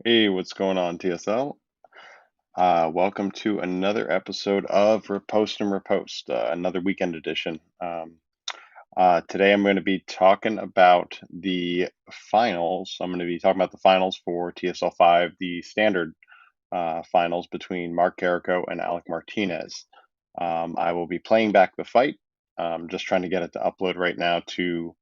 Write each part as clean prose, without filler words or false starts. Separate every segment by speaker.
Speaker 1: Hey, what's going on, TSL? Welcome to another episode of Repost and Riposte, another weekend edition. Today I'm going to be talking about the finals. I'm going to be talking about the finals for TSL 5, the standard finals between Mark Carico and Alec Martinez. I will be playing back the fight. Just trying to get it to upload right now to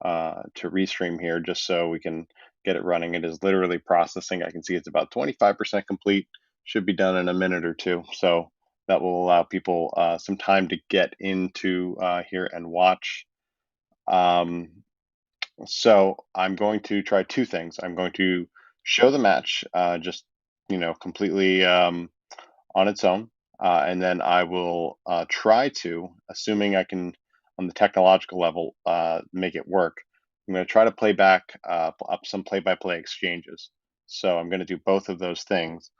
Speaker 1: Restream here, just so we can get it running. It is literally processing. I can see it's about 25% complete. Should be done in a minute or two. So that will allow people some time to get into here and watch. Um, so I'm going to try two things. I'm going to show the match just, completely on its own. And then I will try to, assuming I can, on the technological level, make it work. I'm going to try to play back up some play-by-play exchanges. So I'm going to do both of those things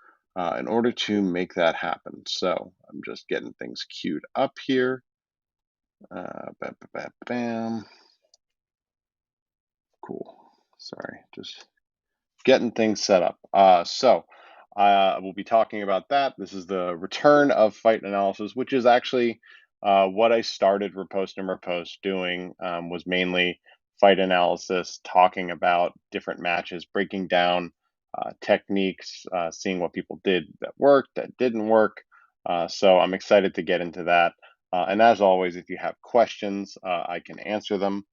Speaker 1: in order to make that happen. So I'm just getting things queued up here. Bam, bam, bam, bam. Cool. Sorry, just getting things set up. So we'll be talking about that. This is the return of fight analysis, which is actually what I started Repost and Riposte doing, was mainly fight analysis, talking about different matches, breaking down techniques, seeing what people did that worked, that didn't work. So I'm excited to get into that. And as always, if you have questions, I can answer them.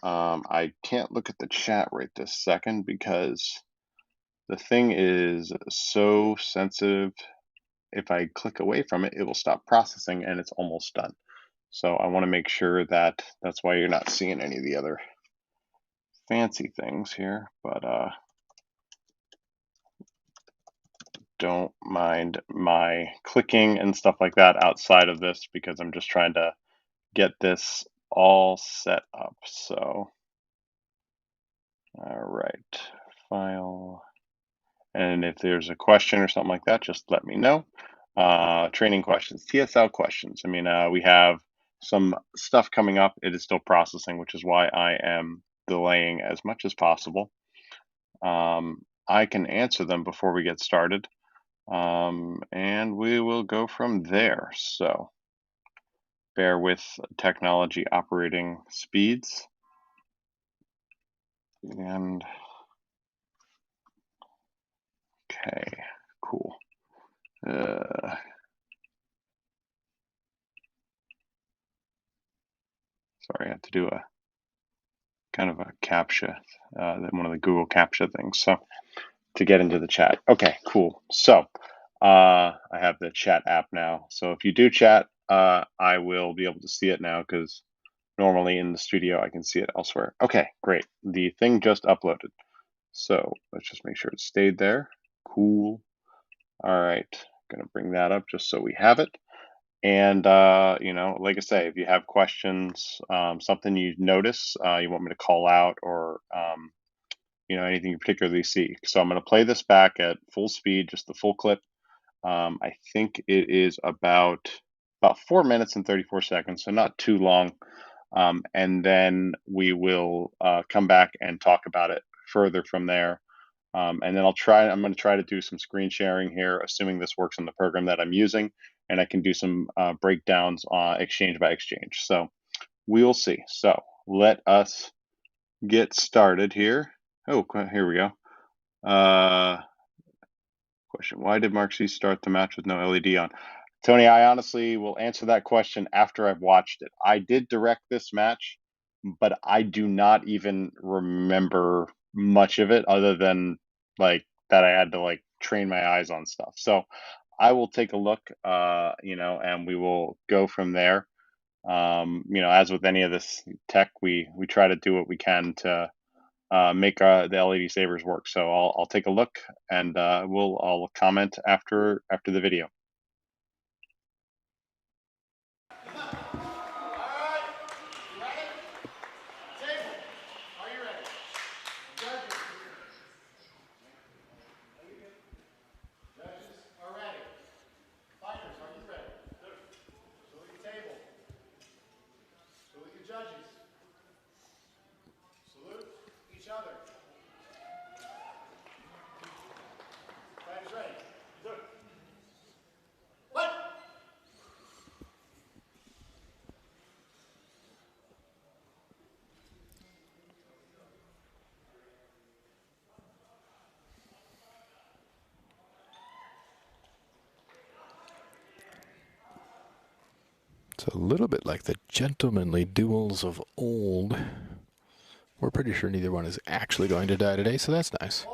Speaker 1: I can't look at the chat right this second because the thing is so sensitive. If I click away from it, it will stop processing and it's almost done. So I want to make sure that that's why you're not seeing any of the other fancy things here, but don't mind my clicking and stuff like that outside of this because I'm just trying to get this all set up. So, all right, file. And if there's a question or something like that, just let me know. Training questions, TSL questions. I mean, we have some stuff coming up. It is still processing, which is why I am delaying as much as possible. I can answer them before we get started, and we will go from there. So bear with technology operating speeds. And okay, cool. Sorry, I have to do a kind of a CAPTCHA, one of the Google CAPTCHA things. So to get into the chat. Okay, cool. So I have the chat app now. So if you do chat, I will be able to see it now because normally in the studio I can see it elsewhere. Okay, great. The thing just uploaded. So let's just make sure it stayed there. Cool. All right, gonna bring that up just so we have it. And like I say, if you have questions, something you notice, you want me to call out, or anything you particularly see. So I'm going to play this back at full speed, just the full clip. I think it is about 4 minutes and 34 seconds, so not too long. And then we will come back and talk about it further from there. And then I'm going to try to do some screen sharing here, assuming this works on the program that I'm using, and I can do some breakdowns exchange by exchange. So we will see. So let us get started here. Oh, here we go. Question: why did Mark C start the match with no LED on? Tony, I honestly will answer that question after I've watched it. I did direct this match, but I do not even remember much of it other than like that I had to like train my eyes on stuff. So I will take a look, and we will go from there. As with any of this tech, we try to do what we can to make the LED savers work. So I'll take a look, and I'll comment after the video.
Speaker 2: It's a little bit like the gentlemanly duels of old. We're pretty sure neither one is actually going to die today, so that's nice.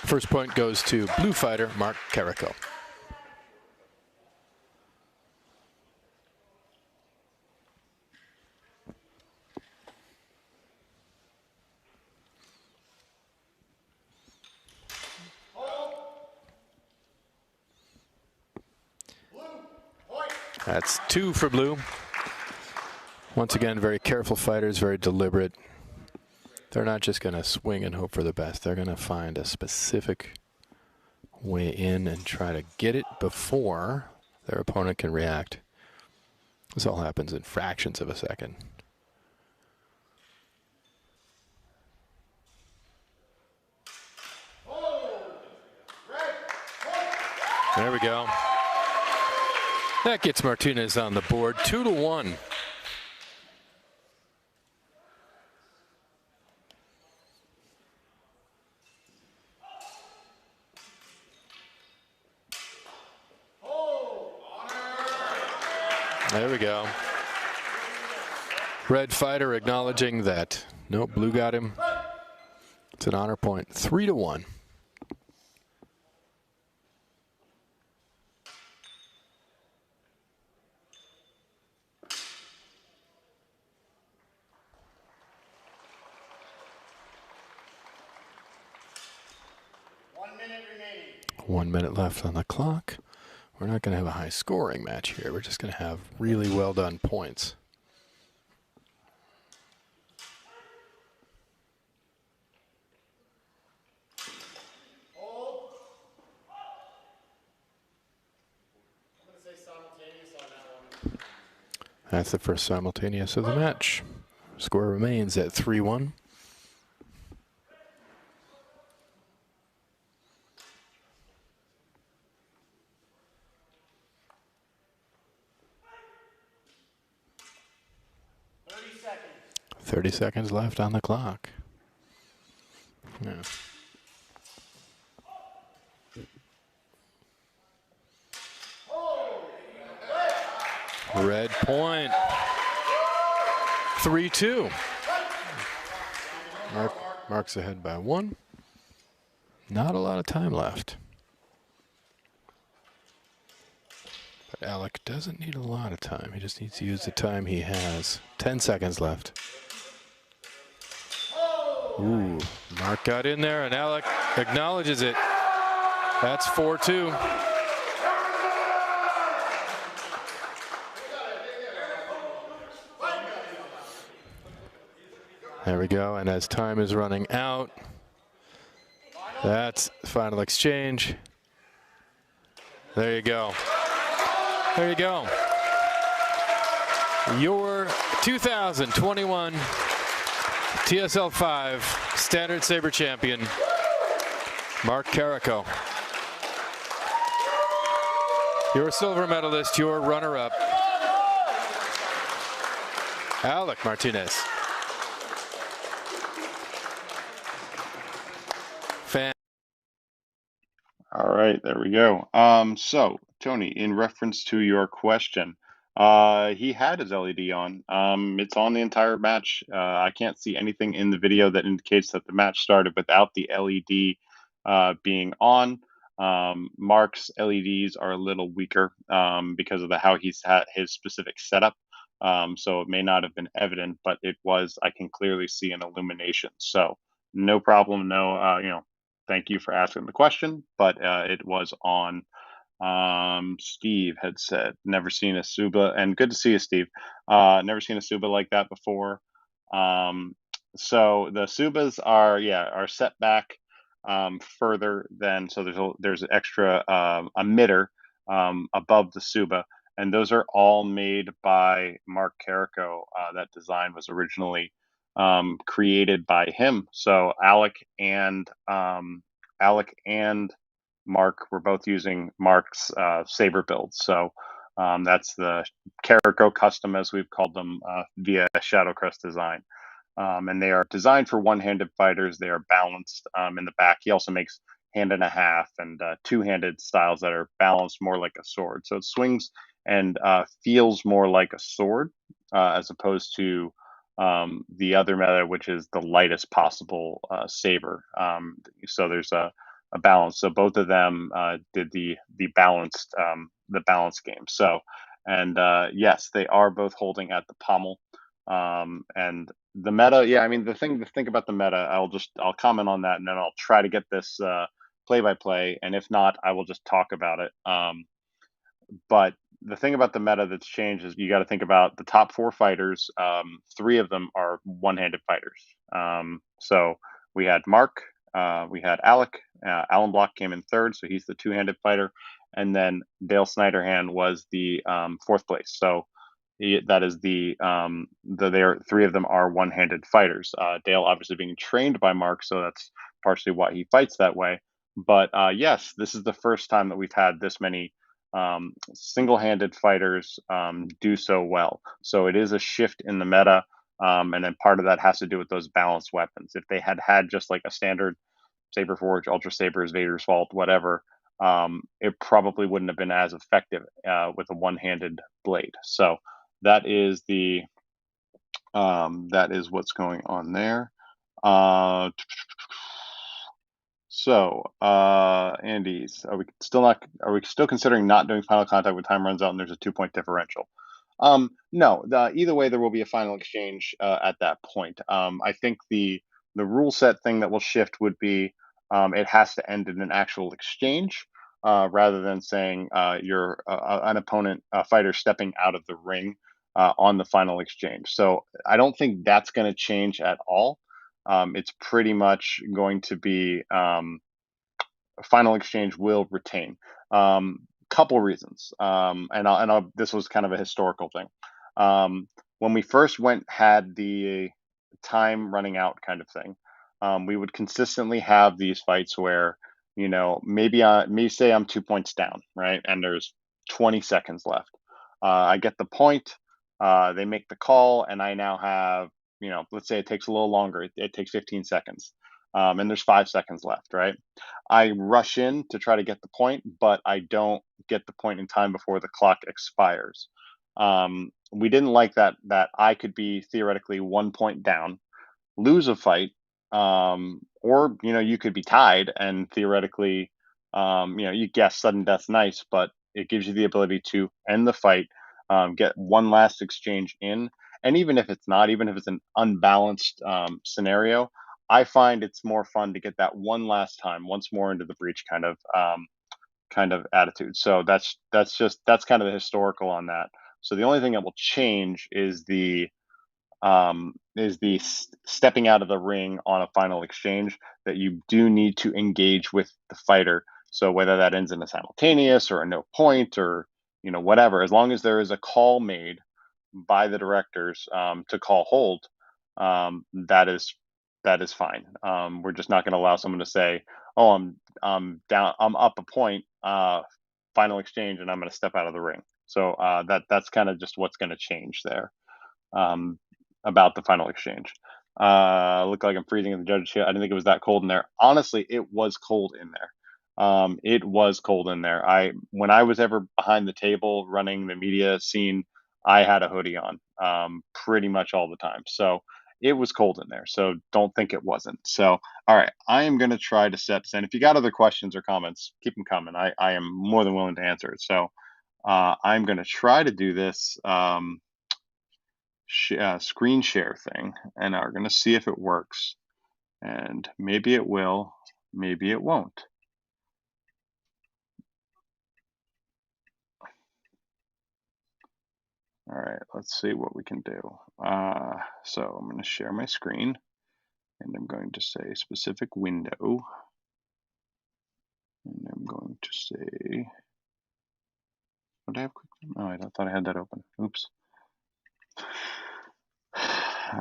Speaker 2: First point goes to blue fighter Mark Carico. That's 2 for blue. Once again, very careful fighters, very deliberate. They're not just going to swing and hope for the best. They're going to find a specific way in and try to get it before their opponent can react. This all happens in fractions of a second. There we go. That gets Martinez on the board, 2-1. There we go. Red fighter acknowledging that. Nope, blue got him. It's an honor point, 3-1.
Speaker 3: Minute remaining.
Speaker 2: 1 minute left on the clock. We're not going to have a high scoring match here. We're just going to have really well done points.
Speaker 3: Hold. I'm going to say simultaneous on that one.
Speaker 2: That's the first simultaneous of the match. Score remains at 3-1.
Speaker 3: Seconds.
Speaker 2: 30 seconds left on the clock. Yeah. Red point. 3-2. Mark's ahead by 1. Not a lot of time left. But Alec doesn't need a lot of time. He just needs to use the time he has. 10 seconds left. Ooh, Mark got in there, and Alec acknowledges it. That's 4-2. There we go, and as time is running out, that's the final exchange. There you go. There you go. Your 2021 TSL 5 Standard Saber champion, Mark Carico. Your silver medalist, your runner-up, Alec Martinez.
Speaker 1: All right, there we go. So Tony, in reference to your question, he had his LED on. It's on the entire match. I can't see anything in the video that indicates that the match started without the LED being on. Mark's LEDs are a little weaker because of how he's had his specific setup. So it may not have been evident, but it was. I can clearly see an illumination. So no problem. No, thank you for asking the question, but it was on. Steve had said, never seen a Suba, and good to see you, Steve. Never seen a Suba like that before. So the Subas are set back further than, so there's an extra emitter above the Suba, and those are all made by Mark Carico. That design was originally created by him. So Alec and Mark were both using Mark's Saber builds. So that's the Carico Custom, as we've called them, via Shadowcrest design. And they are designed for one-handed fighters. They are balanced in the back. He also makes hand and a half and two-handed styles that are balanced more like a sword. So it swings and feels more like a sword as opposed to the other meta, which is the lightest possible saber. So there's a balance. So both of them did the balanced game. So and yes, they are both holding at the pommel. And the meta, yeah, I mean the thing to think about the meta, I'll comment on that and then I'll try to get this play by play. And if not, I will just talk about it. But the thing about the meta that's changed is you got to think about the top four fighters. Three of them are one-handed fighters. So we had Mark, we had Alec. Alan Block came in third, so he's the two-handed fighter, and then Dale Snyderhand was the fourth place. So that is three of them are one-handed fighters. Dale obviously being trained by Mark, so that's partially why he fights that way. But yes, this is the first time that we've had this many single-handed fighters do so well. So it is a shift in the meta, and then part of that has to do with those balanced weapons. If they had just like a standard Saber Forge, Ultra Sabers, Vader's Vault, whatever, it probably wouldn't have been as effective with a one-handed blade. So that is that is what's going on there. Andy's, are we still considering not doing final contact when time runs out and there's a 2-point differential? No, either way, there will be a final exchange at that point. I think the rule set thing that will shift would be it has to end in an actual exchange rather than saying you're an opponent fighter stepping out of the ring on the final exchange. So I don't think that's going to change at all. It's pretty much going to be final exchange will retain. Couple reasons, this was kind of a historical thing. When we first had the time running out kind of thing, we would consistently have these fights where maybe say I'm 2 points down, right, and there's 20 seconds left. I get the point. They make the call, and I now have let's say it takes a little longer. It takes 15 seconds, and there's 5 seconds left, right? I rush in to try to get the point, but I don't get the point in time before the clock expires. We didn't like that I could be theoretically 1 point down, lose a fight, or you could be tied and theoretically, you guess sudden death's nice, but it gives you the ability to end the fight, get one last exchange in, and even if it's not, even if it's an unbalanced scenario, I find it's more fun to get that one last time, once more into the breach kind of attitude. So that's kind of the historical on that. So the only thing that will change is the stepping out of the ring on a final exchange, that you do need to engage with the fighter. So whether that ends in a simultaneous or a no point or whatever, as long as there is a call made by the directors to call hold, that is fine. We're just not going to allow someone to say, "Oh, I'm down, I'm up a point, final exchange, and I'm going to step out of the ring." So that's kind of just what's going to change there about the final exchange. Look like I'm freezing in the judges here. I didn't think it was that cold in there. Honestly, it was cold in there. It was cold in there. When I was ever behind the table running the media scene, I had a hoodie on pretty much all the time. So it was cold in there. So don't think it wasn't. So, all right, I am going to try to set this. And if you got other questions or comments, keep them coming. I am more than willing to answer it. So I'm going to try to do this screen share thing, and we're going to see if it works. And maybe it will, maybe it won't. All right, let's see what we can do. So I'm going to share my screen, and I'm going to say specific window, and I'm going to say, would I have quick? Oh, I thought I had that open. Oops.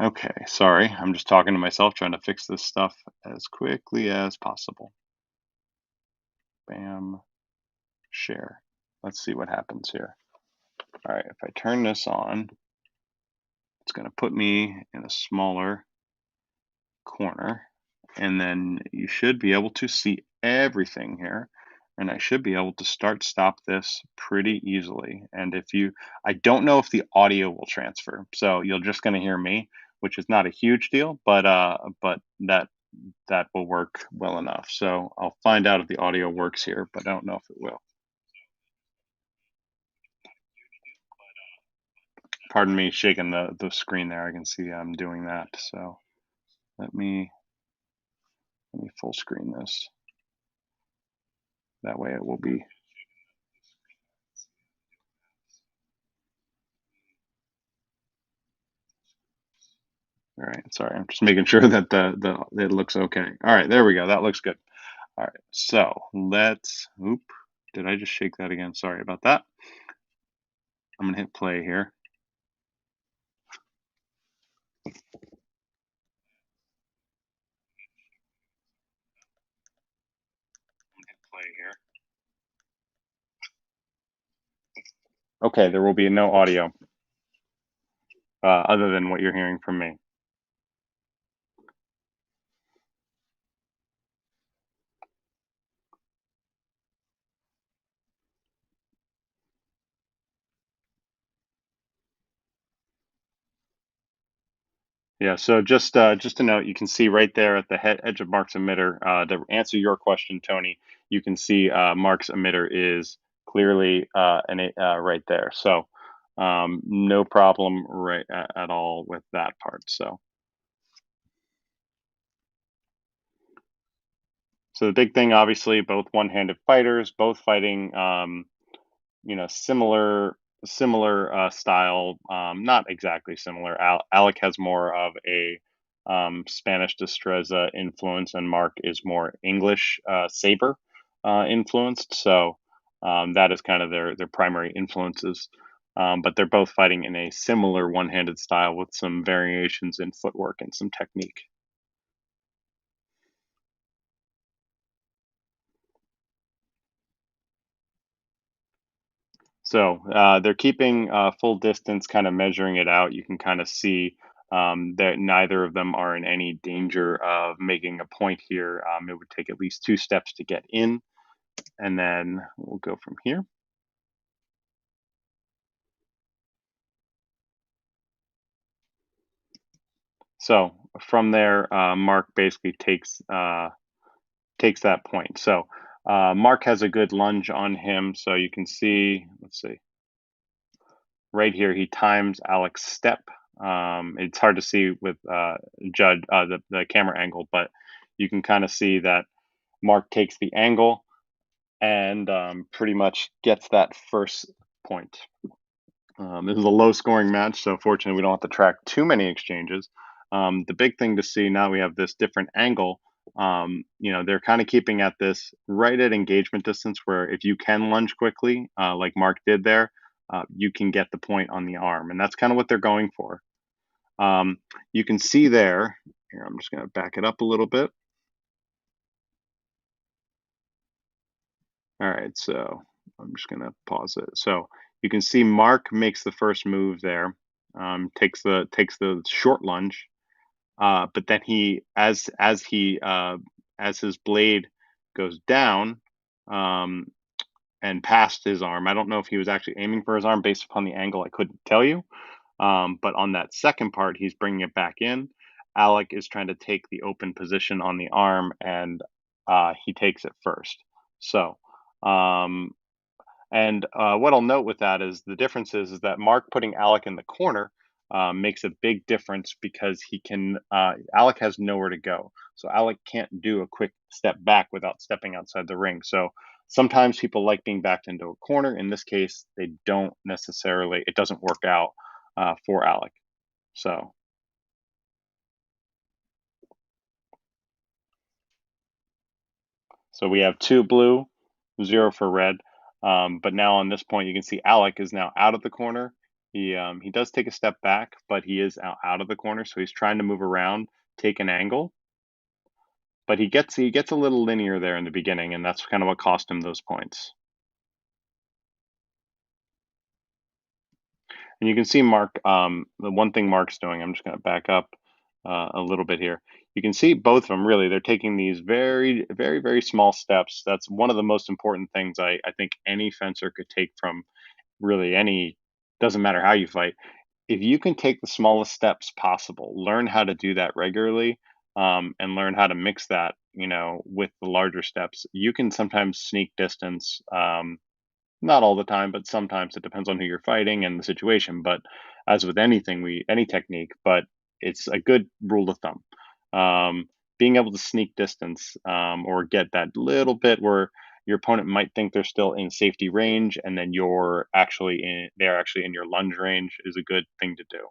Speaker 1: Okay, sorry. I'm just talking to myself, trying to fix this stuff as quickly as possible. Bam, share. Let's see what happens here. All right, if I turn this on, it's going to put me in a smaller corner. and then you should be able to see everything here. And I should be able to stop this pretty easily. And I don't know if the audio will transfer, so you're just going to hear me, which is not a huge deal, but that will work well enough. So I'll find out if the audio works here, but I don't know if it will. Pardon me shaking the screen there. I can see I'm doing that. So let me full screen this. That way it will be. All right, sorry, I'm just making sure that it looks okay. All right, there we go. That looks good. All right, so did I just shake that again? Sorry about that. I'm gonna hit play here. Okay, there will be no audio other than what you're hearing from me. Yeah, so just a note, you can see right there at the edge of Mark's emitter, to answer your question, Tony, you can see Mark's emitter is clearly right there. So no problem at all with that part. So the big thing, obviously, both one-handed fighters, both fighting similar style, not exactly similar. Alec has more of a Spanish destreza influence, and Mark is more English saber influenced. So that is kind of their primary influences. But they're both fighting in a similar one-handed style with some variations in footwork and some technique. So they're keeping full distance, kind of measuring it out. You can kind of see that neither of them are in any danger of making a point here. It would take at least 2 steps to get in, and then we'll go from here. So from there, Mark basically takes that point. So Mark has a good lunge on him. So you can see, let's see, right here, he times Alec's step. It's hard to see with the camera angle, but you can kind of see that Mark takes the angle and pretty much gets that first point. This is a low scoring match, so fortunately we don't have to track too many exchanges. The big thing to see now, we have this different angle. They're kind of keeping at this right at engagement distance, where if you can lunge quickly, like Mark did there, you can get the point on the arm, and that's kind of what they're going for. You can see there, here, I'm just going to back it up a little bit. All right, so I'm just going to pause it. So you can see Mark makes the first move there, takes the short lunge, but then as his blade goes down and past his arm. I don't know if he was actually aiming for his arm based upon the angle. I couldn't tell you. But on that second part, he's bringing it back in. Alec is trying to take the open position on the arm, and he takes it first. So, what I'll note with that is the difference is that Mark putting Alec in the corner makes a big difference, because Alec has nowhere to go. So Alec can't do a quick step back without stepping outside the ring. So sometimes people like being backed into a corner. In this case, they don't necessarily, it doesn't work out for Alec. So we have 2 blue, 0 for red. But now on this point, you can see Alec is now out of the corner. He does take a step back, but he is out of the corner, so he's trying to move around, take an angle. But he gets a little linear there in the beginning, and that's kind of what cost him those points. And you can see Mark, the one thing Mark's doing, I'm just going to back up. a little bit here. You can see both of them really. They're taking these very, very, very small steps. That's one of the most important things I think any fencer could take from really any, doesn't matter how you fight. If you can take the smallest steps possible, learn how to do that regularly, and learn how to mix that, with the larger steps, you can sometimes sneak distance. Not all the time, but sometimes it depends on who you're fighting and the situation. But as with anything, any technique, but it's a good rule of thumb. Being able to sneak distance, or get that little bit where your opponent might think they're still in safety range, and then they're actually in your lunge range, is a good thing to do.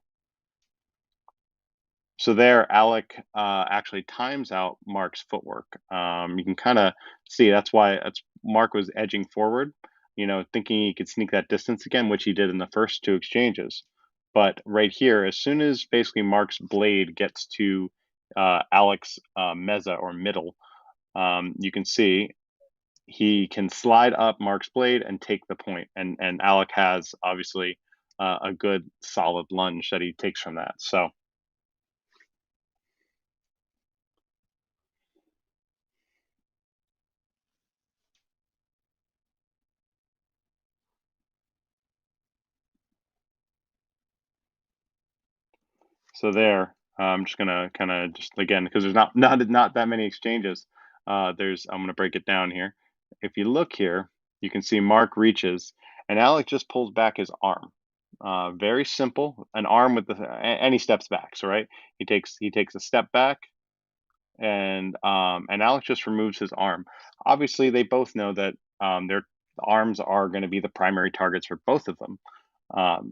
Speaker 1: So there, Alec actually times out Mark's footwork. You can kind of see that's Mark was edging forward, thinking he could sneak that distance again, which he did in the first two exchanges. But right here, as soon as basically Mark's blade gets to Alec's meza or middle, you can see he can slide up Mark's blade and take the point, and Alec has obviously a good solid lunge that he takes from that. So there, I'm just gonna kind of just again because there's not that many exchanges. I'm gonna break it down here. If you look here, you can see Mark reaches, and Alec just pulls back his arm. Very simple, an arm with any steps back. So right, he takes a step back, and Alec just removes his arm. Obviously, they both know that their arms are going to be the primary targets for both of them,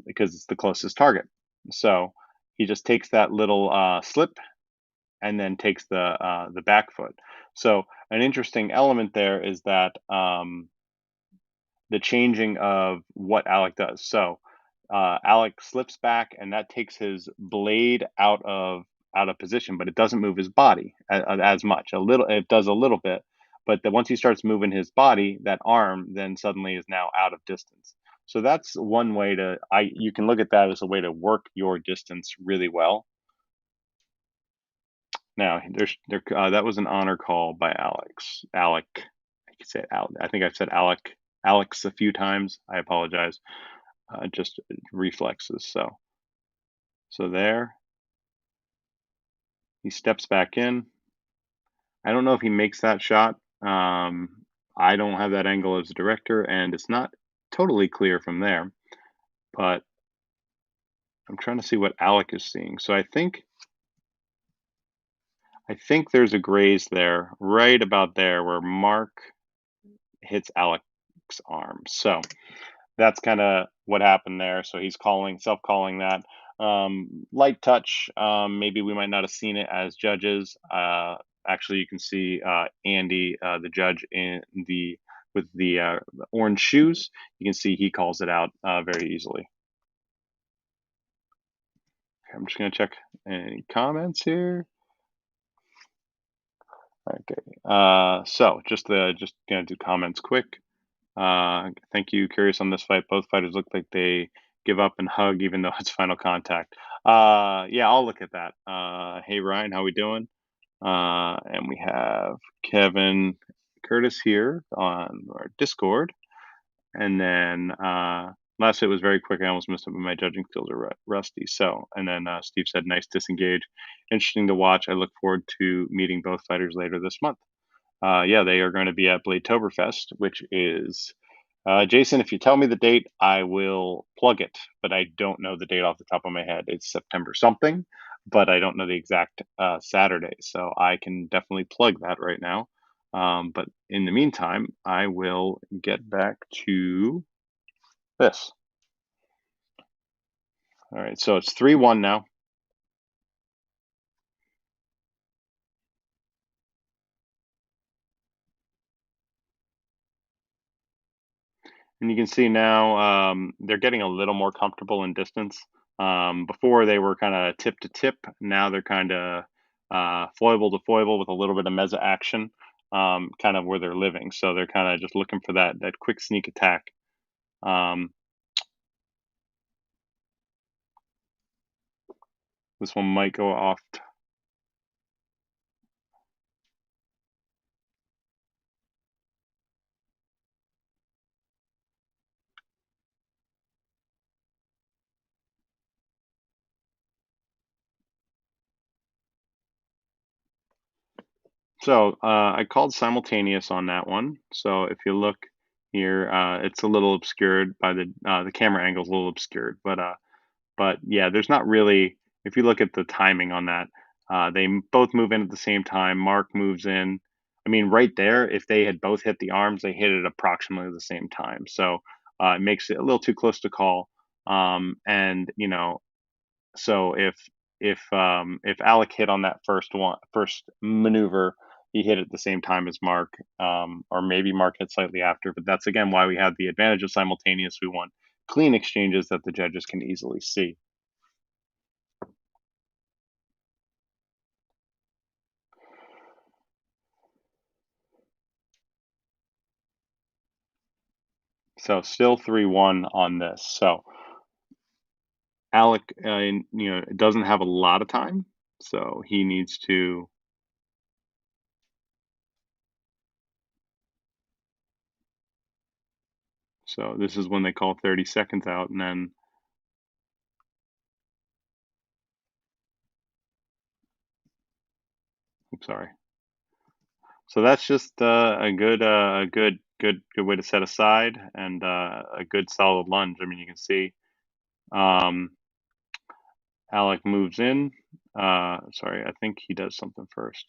Speaker 1: because it's the closest target. So he just takes that little slip and then takes the back foot. So an interesting element there is that the changing of what Alec does. So Alec slips back, and that takes his blade out of position, but it doesn't move his body as much. A little, it does a little bit, but then once he starts moving his body, that arm then suddenly is now out of distance. So that's one way you can look at that as a way to work your distance really well. Now, that was an honor call by Alec. I could say Al. I think I've said Alex a few times. I apologize. Just reflexes. So there, he steps back in. I don't know if he makes that shot. I don't have that angle as a director, and it's not totally clear from there. But I'm trying to see what Alec is seeing. So I think there's a graze there, right about there, where Mark hits Alec's arm. So that's kind of what happened there. So he's self-calling that. Light touch. Maybe we might not have seen it as judges. Actually, you can see Andy, the judge, with the orange shoes. You can see he calls it out very easily. Okay, I'm just going to check any comments here. Okay. So just going to do comments quick. Thank you. Curious on this fight. Both fighters look like they give up and hug, even though it's final contact. Yeah, I'll look at that. Hey Ryan, how we doing? And we have Kevin Curtis here on our Discord. And then last hit was very quick. I almost missed it, but my judging skills are rusty. So, and then Steve said, nice disengage. Interesting to watch. I look forward to meeting both fighters later this month. Yeah, they are going to be at Bladetoberfest, which is Jason. If you tell me the date, I will plug it, but I don't know the date off the top of my head. It's September something, but I don't know the exact Saturday, so I can definitely plug that right now. But in the meantime, I will get back to this. All right, so it's 3-1 now. And you can see now they're getting a little more comfortable in distance. Before they were kind of tip to tip. Now they're kind of foible to foible with a little bit of meza action, kind of where they're living. So they're kind of just looking for that quick sneak attack. This one might go off So I called simultaneous on that one. So if you look here, it's a little obscured by the camera angle is a little obscured, but yeah, there's not really. If you look at the timing on that, they both move in at the same time. Mark moves in. I mean, right there, if they had both hit the arms, they hit it approximately the same time. So it makes it a little too close to call. And so if Alec hit on that first maneuver, he hit at the same time as Mark, or maybe Mark hit slightly after. But that's again why we have the advantage of simultaneous. We want clean exchanges that the judges can easily see. So still 3-1 on this. So Alec, doesn't have a lot of time, so he needs to. So this is when they call 30 seconds out, and then I'm sorry. So that's just a good way to set aside and a good solid lunge. I mean, you can see um, Alec moves in. Sorry, I think he does something first.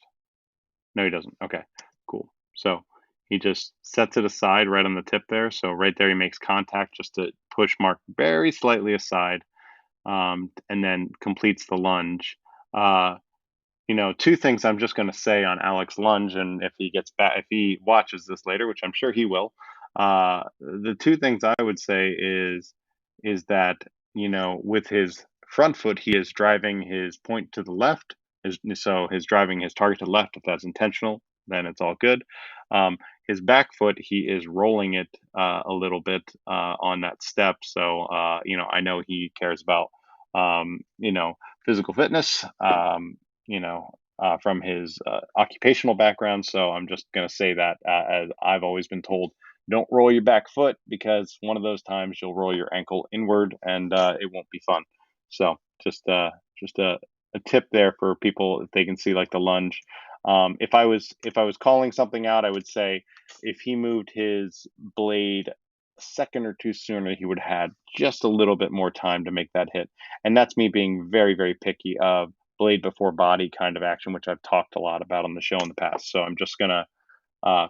Speaker 1: No, he doesn't. Okay, cool. So he just sets it aside right on the tip there. So right there, he makes contact just to push Mark very slightly aside, and then completes the lunge. Uh, two things I'm just going to say on Alex lunge, and if he gets back, if he watches this later, which I'm sure he will, the two things I would say is that with his front foot, he is driving his point to the left. So his driving his target to the left. If that's intentional, then it's all good. His back foot, he is rolling it a little bit on that step. So I know he cares about physical fitness. From his occupational background. So I'm just going to say that, as I've always been told, don't roll your back foot because one of those times you'll roll your ankle inward and it won't be fun. So just a tip there for people if they can see like the lunge. If I was calling something out, I would say if he moved his blade a second or two sooner, he would have had just a little bit more time to make that hit. And that's me being very, very picky of blade before body kind of action, which I've talked a lot about on the show in the past. So I'm just gonna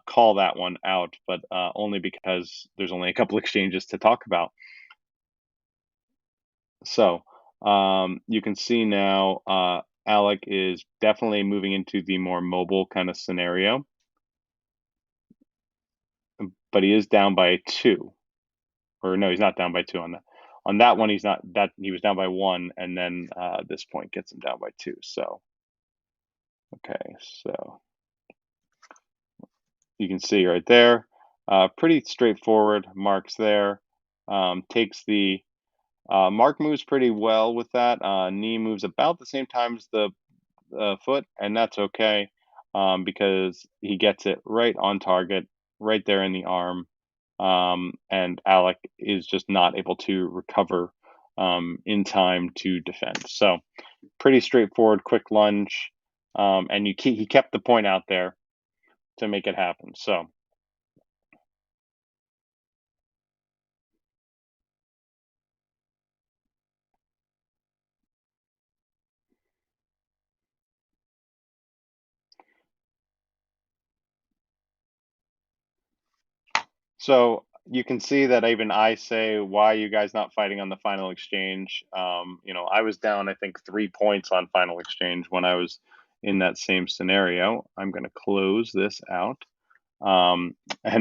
Speaker 1: call that one out, but only because there's only a couple exchanges to talk about. So you can see now Alec is definitely moving into the more mobile kind of scenario, but he is down by two. Or no, he's not down by two on that. On that one, he's not that he was down by one, and then this point gets him down by two. So okay, so you can see right there, pretty straightforward. Mark's there. Takes the Mark moves pretty well with that. Knee moves about the same time as the foot, and that's okay because he gets it right on target, right there in the arm. And Alec is just not able to recover in time to defend. So pretty straightforward, quick lunge, and he kept the point out there to make it happen. So you can see that even I say, why are you guys not fighting on the final exchange? I was down, I think, 3 points on final exchange when I was in that same scenario. I'm going to close this out. And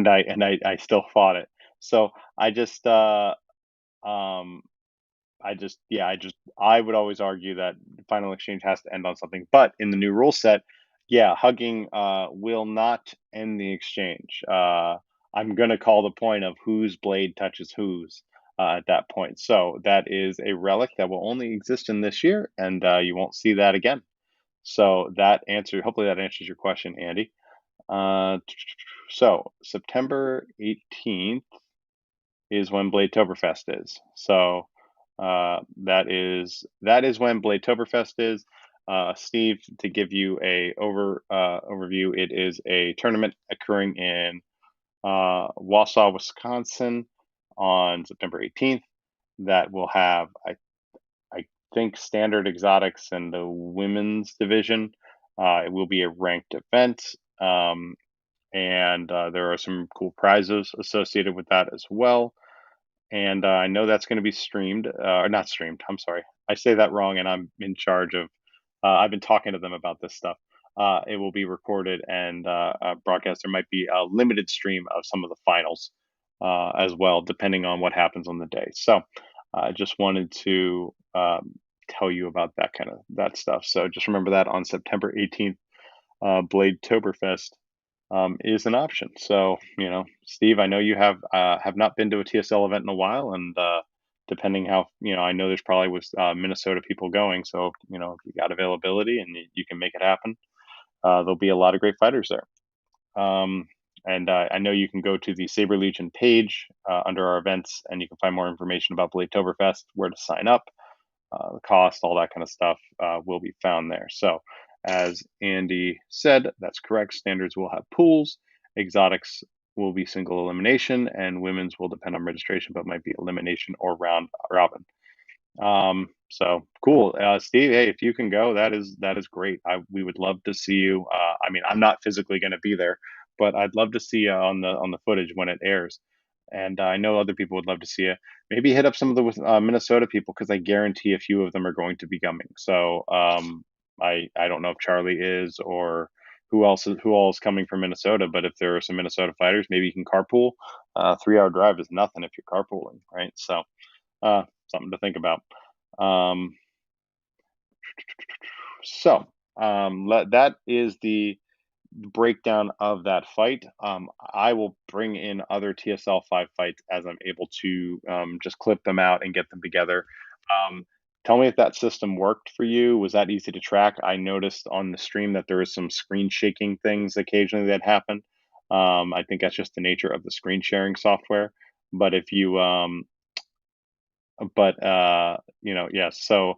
Speaker 1: I still fought it. So I just, um, I would always argue that the final exchange has to end on something. But in the new rule set, yeah, hugging will not end the exchange. I'm gonna call the point of whose blade touches whose at that point. So that is a relic that will only exist in this year, and you won't see that again. So hopefully that answers your question, Andy. Uh, so September 18th is when Bladetoberfest is. So that is when Bladetoberfest is. Steve, to give you a overview, it is a tournament occurring in Wausau, Wisconsin on September 18th that will have, I think, standard exotics in the women's division. It will be a ranked event, and there are some cool prizes associated with that as well. And I know that's going to be streamed, or not streamed. I'm sorry, I say that wrong, and I'm in charge of. I've been talking to them about this stuff. It will be recorded and broadcast. There might be a limited stream of some of the finals as well, depending on what happens on the day. So I just wanted to tell you about that stuff. So just remember that on September 18th, Bladetoberfest is an option. So, Steve, I know you have not been to a TSL event in a while, and depending how, I know there's probably was Minnesota people going. So, if you got availability and you can make it happen, there'll be a lot of great fighters there. And I know you can go to the Saber Legion page under our events, and you can find more information about Bladetoberfest, where to sign up, the cost, all that kind of stuff will be found there. So, as Andy said, that's correct. Standards will have pools. Exotics will be single elimination, and women's will depend on registration, but might be elimination or round robin. So cool, Steve. Hey, if you can go, that is great. We would love to see you. I mean, I'm not physically going to be there, but I'd love to see you on the footage when it airs. And I know other people would love to see you. Maybe hit up some of the Minnesota people, because I guarantee a few of them are going to be coming. So I don't know if Charlie is, or who all is coming from Minnesota. But if there are some Minnesota fighters, maybe you can carpool. 3 hour drive is nothing if you're carpooling, right? So something to think about. Um, that is the breakdown of that fight. I will bring in other TSL 5 fights as I'm able to just clip them out and get them together. Tell me if that system worked for you. Was that easy to track? I noticed on the stream that there was some screen shaking things occasionally that happen. I think that's just the nature of the screen sharing software. But if you, yes. So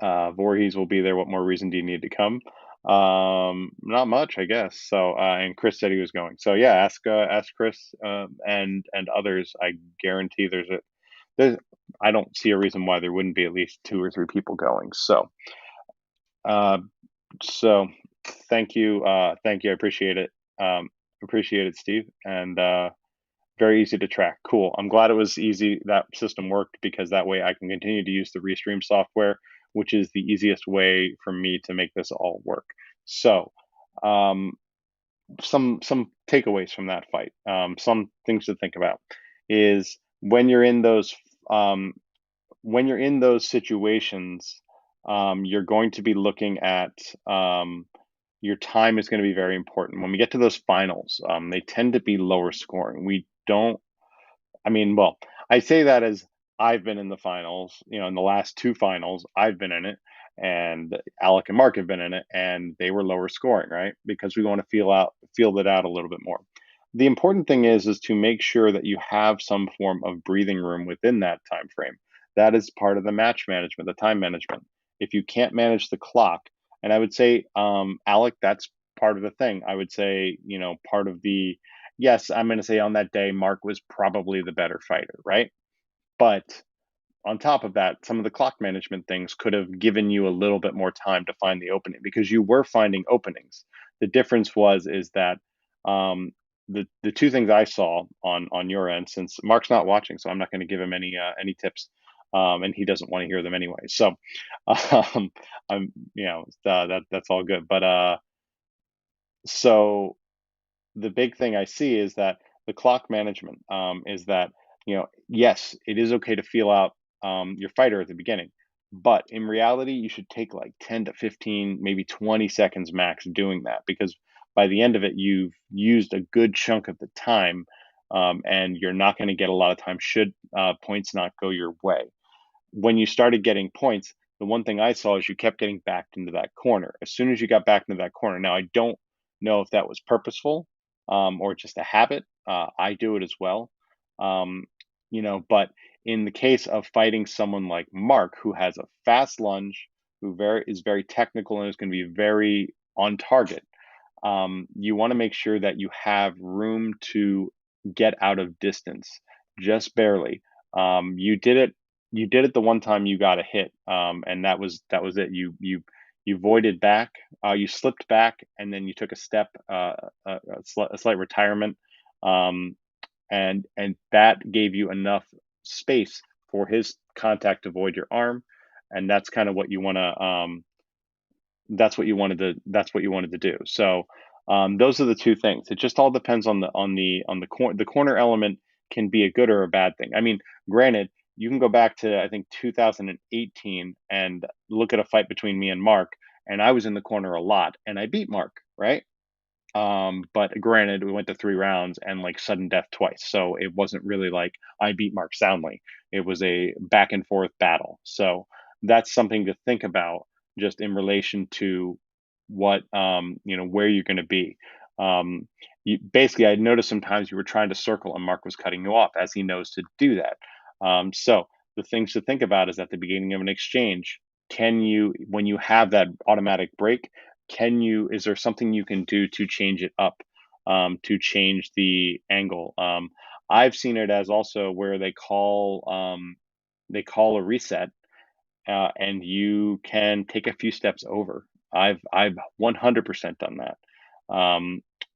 Speaker 1: Voorhees will be there. What more reason do you need to come? Not much, I guess. So, and Chris said he was going. So yeah, ask Chris and others. I guarantee there's I don't see a reason why there wouldn't be at least 2 or 3 people going. So, uh, so thank you, thank you. I appreciate it, Steve, and very easy to track. Cool. I'm glad it was easy. That system worked, because that way I can continue to use the Restream software, which is the easiest way for me to make this all work. So, some takeaways from that fight. Some things to think about is um, when you're in those situations, you're going to be looking at your time is going to be very important. When we get to those finals, they tend to be lower scoring. We don't I mean, well, I say that as I've been in the finals, in the last 2 finals, I've been in it, and Alec and Mark have been in it, and they were lower scoring, right? Because we want to feel it out a little bit more. The important thing is to make sure that you have some form of breathing room within that time frame. That is part of the match management, the time management. If you can't manage the clock, and I would say, Alec, that's part of the thing. I would say, part of the yes, I'm going to say on that day, Mark was probably the better fighter, right? But on top of that, some of the clock management things could have given you a little bit more time to find the opening, because you were finding openings. The difference is that the 2 things I saw on your end, since Mark's not watching, so I'm not going to give him any tips, and he doesn't want to hear them anyway. So, I'm that's all good. But so the big thing I see is that the clock management, is that, yes, it is okay to feel out your fighter at the beginning, but in reality, you should take like 10 to 15, maybe 20 seconds max doing that, because by the end of it, you've used a good chunk of the time, and you're not going to get a lot of time should points not go your way. When you started getting points, the one thing I saw is you kept getting backed into that corner. As soon as you got back into that corner, now I don't know if that was purposeful, or just a habit. I do it as well. Um, but in the case of fighting someone like Mark, who has a fast lunge, who is very technical and is going to be very on target, you want to make sure that you have room to get out of distance, just barely. You did it. You did it the one time you got a hit, and that was it. You voided back. You slipped back, and then you took a step, a slight retirement, um, and that gave you enough space for his contact to void your arm, and that's kind of what you want to. That's what you wanted to do. So those are the two things. It just all depends on the corner element can be a good or a bad thing. I mean, granted, you can go back to I think 2018 and look at a fight between me and Mark, and I was in the corner a lot, and I beat Mark, right? But granted, we went to 3 rounds and like sudden death twice. So it wasn't really like I beat Mark soundly. It was a back and forth battle. So that's something to think about just in relation to what, where you're going to be. Um, basically, I noticed sometimes you were trying to circle and Mark was cutting you off as he knows to do that. So the things to think about is at the beginning of an exchange, when you have that automatic break, is there something you can do to change it up, to change the angle? I've seen it as also where they call a reset, and you can take a few steps over. I've 100% done that.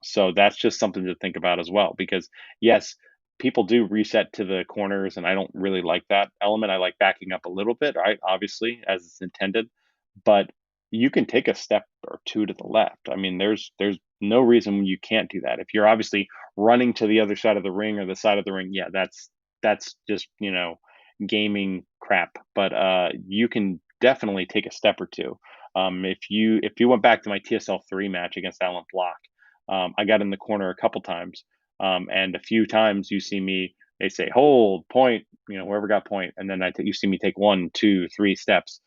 Speaker 1: So that's just something to think about as well, because yes, people do reset to the corners, and I don't really like that element. I like backing up a little bit, right? Obviously, as it's intended, but you can take a step or two to the left. I mean, there's no reason you can't do that. If you're obviously running to the other side of the ring or the side of the ring, yeah, that's just gaming crap. But you can definitely take a step or two. If you went back to my TSL 3 match against Alan Block, I got in the corner a couple times, and a few times you see me. They say hold point, whoever got point, and then you see me take 1, 2, 3 steps,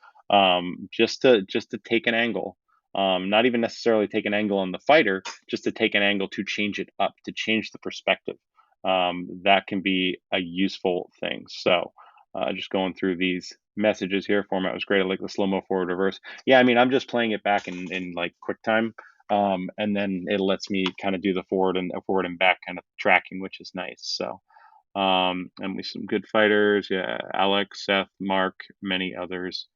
Speaker 1: just to take an angle. Not even necessarily take an angle on the fighter, just to take an angle to change it up, to change the perspective. That can be a useful thing. So, just going through these messages here. Format was great. I like the slow mo forward reverse. Yeah, I mean, I'm just playing it back in like QuickTime, and then it lets me kind of do the forward and back kind of tracking, which is nice. So, and we some good fighters. Yeah, Alex, Seth, Mark, many others.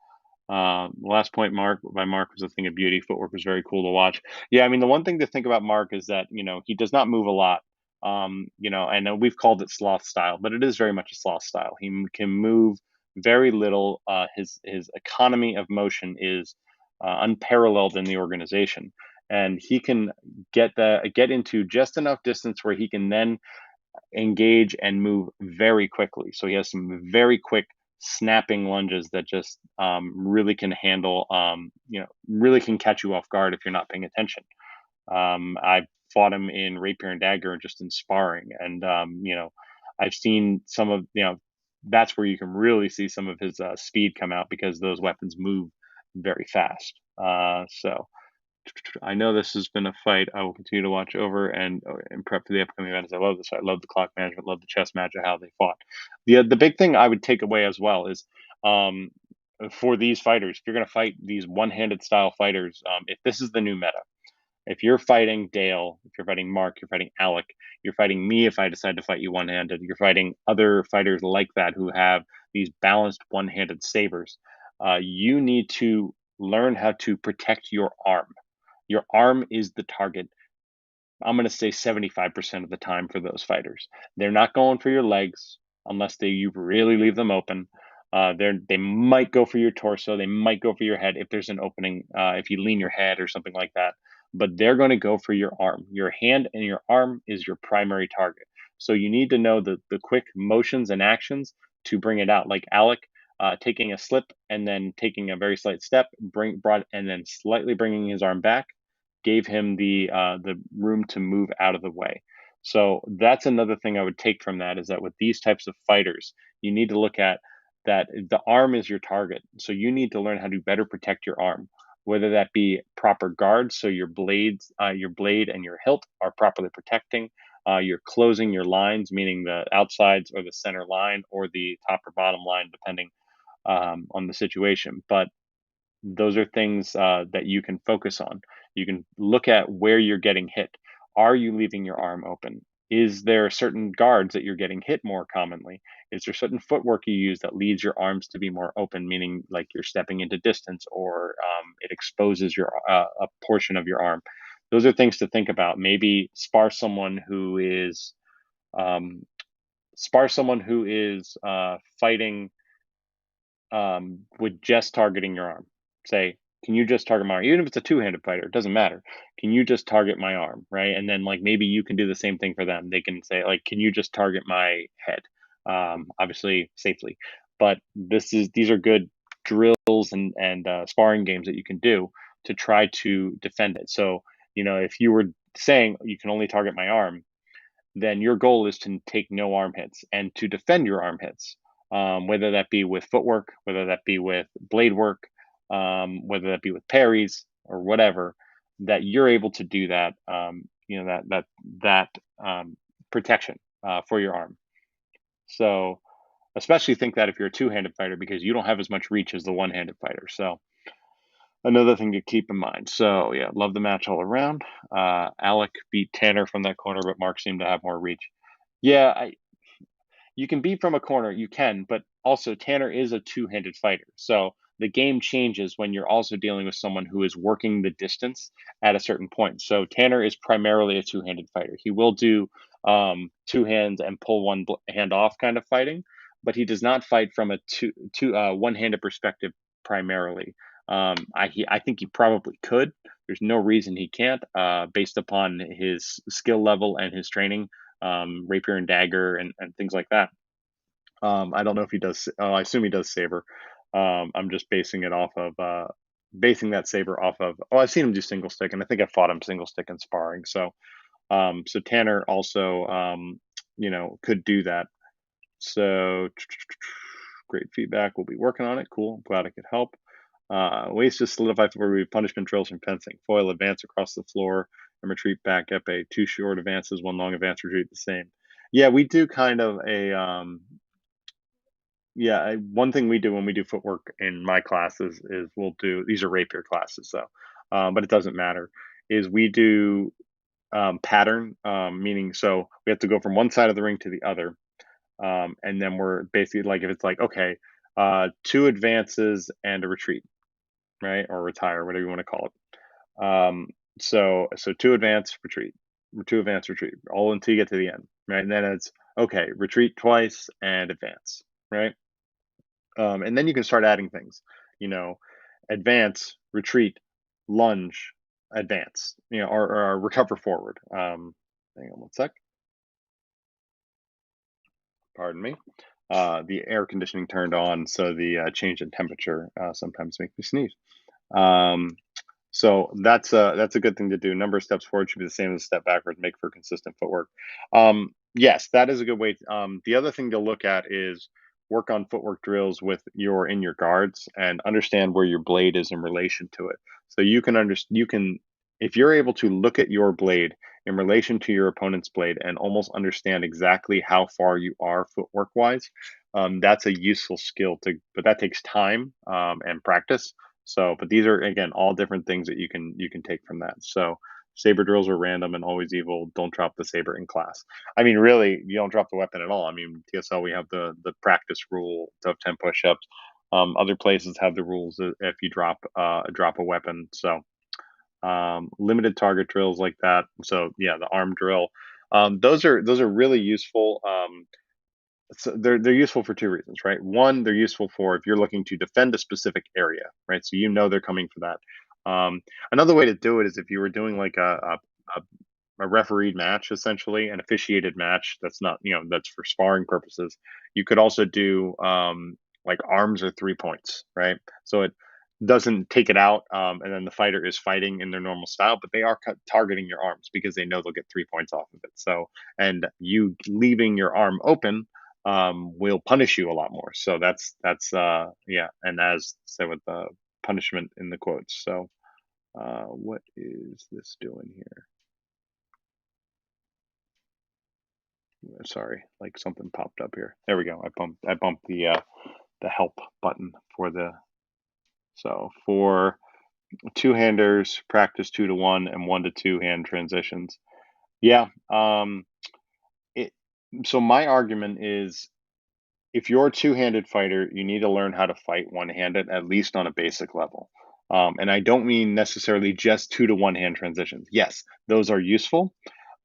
Speaker 1: The last point by Mark was a thing of beauty. Footwork was very cool to watch. Yeah, I mean, the one thing to think about Mark is that he does not move a lot. I know we've called it sloth style, but it is very much a sloth style. He can move very little. His economy of motion is unparalleled in the organization, and he can get into just enough distance where he can then engage and move very quickly. So he has some very quick snapping lunges that just really can handle, really can catch you off guard if you're not paying attention. I've fought him in rapier and dagger and just in sparring, and I've seen some of that's where you can really see some of his speed come out because those weapons move very fast. So I know this has been a fight I will continue to watch over and prep for the upcoming events. I love this. I love the clock management, love the chess match of how they fought. The big thing I would take away as well is um, for these fighters, if you're going to fight these one-handed style fighters, if this is the new meta, if you're fighting Dale, if you're fighting Mark, you're fighting Alec, you're fighting me if I decide to fight you one-handed, you're fighting other fighters like that who have these balanced one-handed sabers, you need to learn how to protect your arm. Your arm is the target. I'm going to say 75% of the time for those fighters. They're not going for your legs unless you really leave them open. They might go for your torso. They might go for your head if there's an opening, if you lean your head or something like that. But they're going to go for your arm. Your hand and your arm is your primary target. So you need to know the quick motions and actions to bring it out. Like Alec, taking a slip and then taking a very slight step, and then slightly bringing his arm back gave him the room to move out of the way. So that's another thing I would take from that is that with these types of fighters, you need to look at that the arm is your target. So you need to learn how to better protect your arm, whether that be proper guards, so your blade and your hilt are properly protecting. You're closing your lines, meaning the outsides or the center line or the top or bottom line, depending on the situation. But those are things that you can focus on. You can look at where you're getting hit. Are you leaving your arm open? Is there certain guards that you're getting hit more commonly? Is there certain footwork you use that leads your arms to be more open, meaning like you're stepping into distance or it exposes a portion of your arm? Those are things to think about. Maybe um, spar someone who is fighting with just targeting your arm. Say, can you just target my arm? Even if it's a two-handed fighter, it doesn't matter. Can you just target my arm, right? And then like maybe you can do the same thing for them. They can say like, can you just target my head? Obviously safely, but these are good drills and sparring games that you can do to try to defend it. So if you were saying you can only target my arm, then your goal is to take no arm hits and to defend your arm hits, whether that be with footwork, whether that be with blade work, whether that be with parries or whatever, that you're able to do that, that protection for your arm. So especially think that if you're a two-handed fighter, because you don't have as much reach as the one-handed fighter. So another thing to keep in mind. So yeah, love the match all around. Alec beat Tanner from that corner, but Mark seemed to have more reach. Yeah, you can beat from a corner, you can, but also Tanner is a two-handed fighter. So the game changes when you're also dealing with someone who is working the distance at a certain point. So Tanner is primarily a two-handed fighter. He will do two hands and pull one hand off kind of fighting, but he does not fight from a one-handed perspective primarily. I think he probably could. There's no reason he can't, based upon his skill level and his training, rapier and dagger and things like that. I don't know if he does. I assume he does saber. I'm just basing that saber off of. Oh, I've seen him do single stick, and I think I fought him single stick in sparring. So Tanner also, could do that. So great feedback. We'll be working on it. Cool. I'm glad I could help. Ways to solidify for punishment drills from fencing. Foil advance across the floor and retreat back up. Two short advances, one long advance, retreat the same. Yeah, we do kind of one thing we do when we do footwork in my classes is we'll do, these are rapier classes, so, but it doesn't matter, is we do pattern, meaning so we have to go from one side of the ring to the other. And then we're basically like, if it's like, okay, two advances and a retreat, right? Or retire, whatever you want to call it. So two advance, retreat, two advance, retreat, all until you get to the end, right? And then it's okay, retreat twice and advance, right? And then you can start adding things, you know, advance, retreat, lunge, advance, or recover forward. Hang on one sec. Pardon me. The air conditioning turned on, so the change in temperature sometimes makes me sneeze. So that's a good thing to do. Number of steps forward should be the same as a step backwards. Make for consistent footwork. Yes, that is a good way. The other thing to look at is work on footwork drills with your in your guards and understand where your blade is in relation to it. So you can if you're able to look at your blade in relation to your opponent's blade and almost understand exactly how far you are footwork wise. That's a useful skill but that takes time and practice. So, but these are again all different things that you can take from that. So, saber drills are random and always evil. Don't drop the saber in class. I mean, really, you don't drop the weapon at all. I mean, TSL we have the practice rule of 10 push-ups. Other places have the rules if you drop a weapon. So, limited target drills like that. So yeah, the arm drill. Those are really useful. So they're useful for two reasons, right? One, they're useful for if you're looking to defend a specific area, right? So they're coming for that. Another way to do it is if you were doing like a refereed match, essentially an officiated match. That's not that's for sparring purposes. You could also do like arms or 3 points, right? So it doesn't take it out, and then the fighter is fighting in their normal style, but they are targeting your arms because they know they'll get 3 points off of it. So, and you leaving your arm open will punish you a lot more. So that's yeah, and as said with the punishment in the quotes. So what is this doing here? Sorry, like something popped up here. There we go. I bumped the help button for the So for two-handers, practice 2-to-1 and 1-to-2 hand transitions. Yeah. It, so my argument is if you're a two-handed fighter, you need to learn how to fight one-handed, at least on a basic level. And I don't mean necessarily just 2-to-1 hand transitions. Yes, those are useful,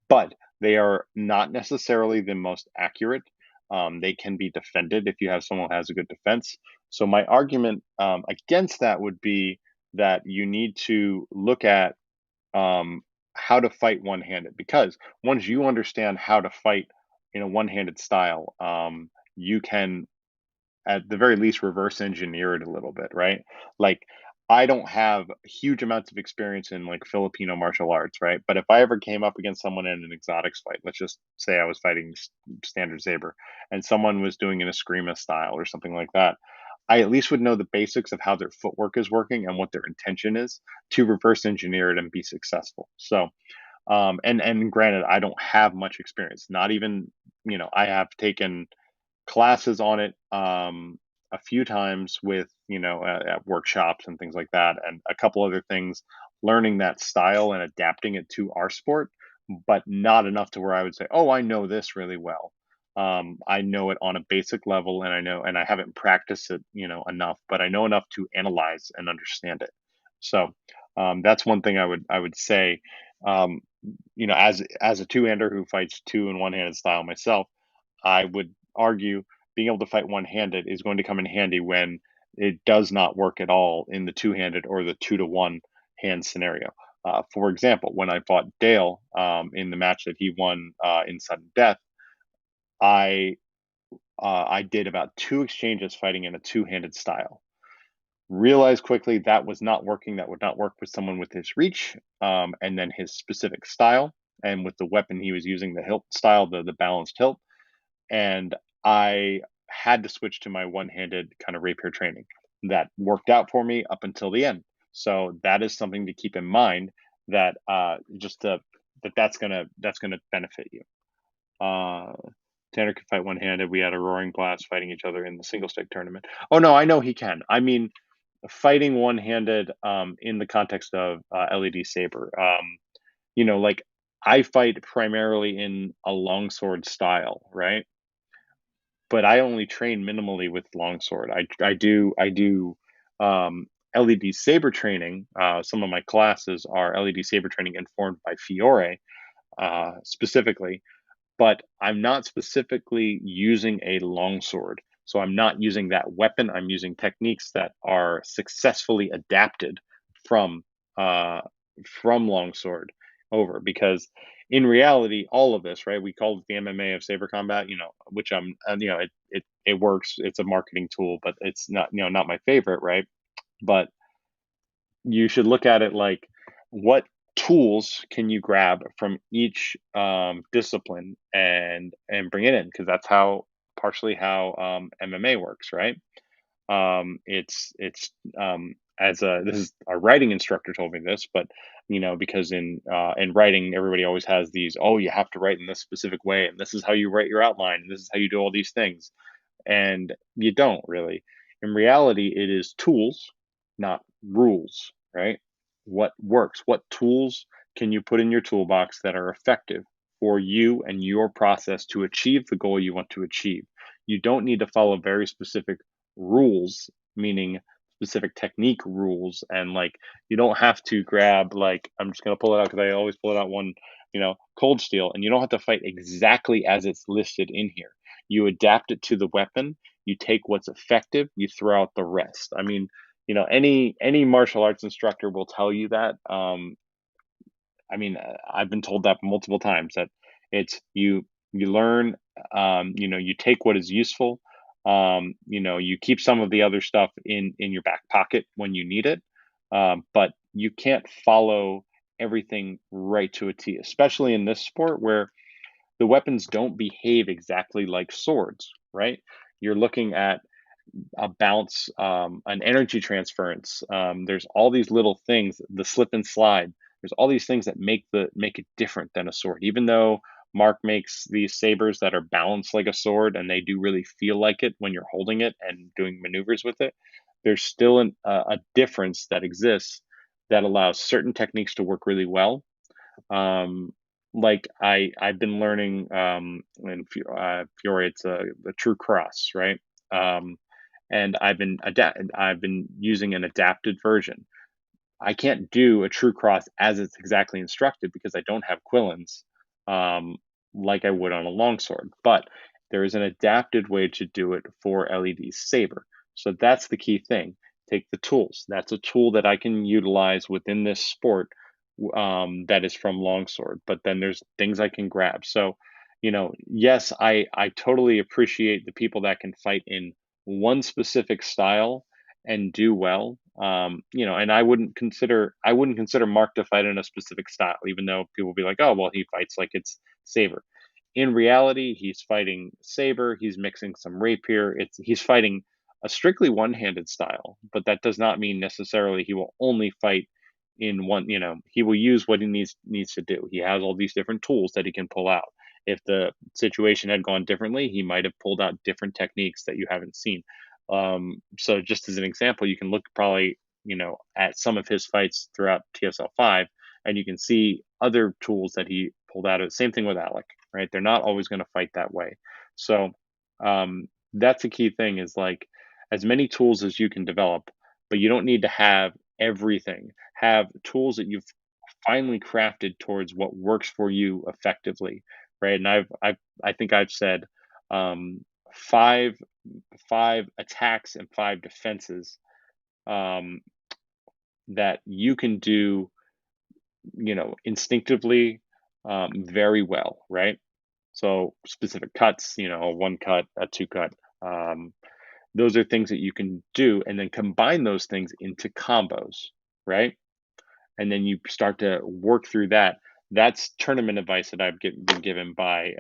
Speaker 1: but they are not necessarily the most accurate. They can be defended if you have someone who has a good defense. So my argument against that would be that you need to look at um, how to fight one-handed, because once you understand how to fight in a one-handed style, you can at the very least reverse engineer it a little bit, right? Like I don't have huge amounts of experience in like Filipino martial arts, right? But if I ever came up against someone in an exotics fight, let's just say I was fighting standard saber and someone was doing an eskrima style or something like that, I at least would know the basics of how their footwork is working and what their intention is to reverse engineer it and be successful. So and granted, I don't have much experience, not even, I have taken classes on it a few times with at workshops and things like that, and a couple other things, learning that style and adapting it to our sport, but not enough to where I would say, oh, I know this really well. I know it on a basic level, and I haven't practiced it enough, but I know enough to analyze and understand it. So that's one thing I would say. um, as a two-hander who fights two and one-handed style myself, I would argue being able to fight one-handed is going to come in handy when it does not work at all in the two-handed or the 2-to-1 hand scenario. For example, when I fought Dale in the match that he won in sudden death, I I did about two exchanges fighting in a two-handed style. Realized quickly that was not working. That would not work with someone with his reach, and then his specific style, and with the weapon he was using, the hilt style, the balanced hilt, and I had to switch to my one-handed kind of rapier training. That worked out for me up until the end. So that is something to keep in mind, that that's gonna benefit you. Uh, Tanner could fight one-handed. We had a roaring blast fighting each other in the single stick tournament. Oh no, I know he can. I mean, fighting one-handed in the context of LED saber. Like I fight primarily in a longsword style, right? But I only train minimally with longsword. I do LED saber training. Some of my classes are LED saber training informed by Fiore specifically, but I'm not specifically using a longsword. So I'm not using that weapon. I'm using techniques that are successfully adapted from uh, from longsword over, because in reality, all of this, right? We call it the MMA of saber combat, which it works. It's a marketing tool, but it's not, not my favorite, right? But you should look at it like, what tools can you grab from each discipline and bring it in, because that's how partially how MMA works, right? It's as a this is a writing instructor told me this, but because in writing, everybody always has these, oh, you have to write in this specific way, and this is how you write your outline, and this is how you do all these things, and you don't really. In reality, it is tools, not rules, right? What works? What tools can you put in your toolbox that are effective for you and your process to achieve the goal you want to achieve? You don't need to follow very specific rules, meaning specific technique rules, and like you don't have to grab, like, I'm just going to pull it out because I always pull it out one, cold steel, and you don't have to fight exactly as it's listed in here. You adapt it to the weapon, you take what's effective, you throw out the rest. I mean, any martial arts instructor will tell you that. I mean, I've been told that multiple times, that it's you learn, you take what is useful, you keep some of the other stuff in your back pocket when you need it, but you can't follow everything right to a T, especially in this sport where the weapons don't behave exactly like swords, right? You're looking at a bounce, an energy transference. There's all these little things, the slip and slide. There's all these things that make it different than a sword. Even though Mark makes these sabers that are balanced like a sword, and they do really feel like it when you're holding it and doing maneuvers with it, there's still a difference that exists that allows certain techniques to work really well. um, like I've been learning in Fiore, it's a true cross, right? Um, and I've been using an adapted version. I can't do a true cross as it's exactly instructed because I don't have quillins, um, like I would on a longsword. But there is an adapted way to do it for LED saber. So that's the key thing. Take the tools. That's a tool that I can utilize within this sport, that is from longsword. But then there's things I can grab. So, yes, I totally appreciate the people that can fight in one specific style and do well. And I wouldn't consider Mark to fight in a specific style, even though people will be like, oh well, he fights like it's saber. In reality, he's fighting saber. He's mixing some rapier. He's fighting a strictly one-handed style, but that does not mean necessarily he will only fight in one. He will use what he needs to do. He has all these different tools that he can pull out. If the situation had gone differently, he might have pulled out different techniques that you haven't seen. So just as an example, you can look probably, at some of his fights throughout TSL 5, and you can see other tools that he pulled out. Same thing with Alec, right? They're not always going to fight that way. So that's a key thing, is like as many tools as you can develop, but you don't need to have everything. Have tools that you've finally crafted towards what works for you effectively, right? And I think I've said, um, five attacks and five defenses, um, that you can do, instinctively, very well, right? So specific cuts, a one cut, a two cut, um, those are things that you can do, and then combine those things into combos, right? And then you start to work through that. That's tournament advice that been given by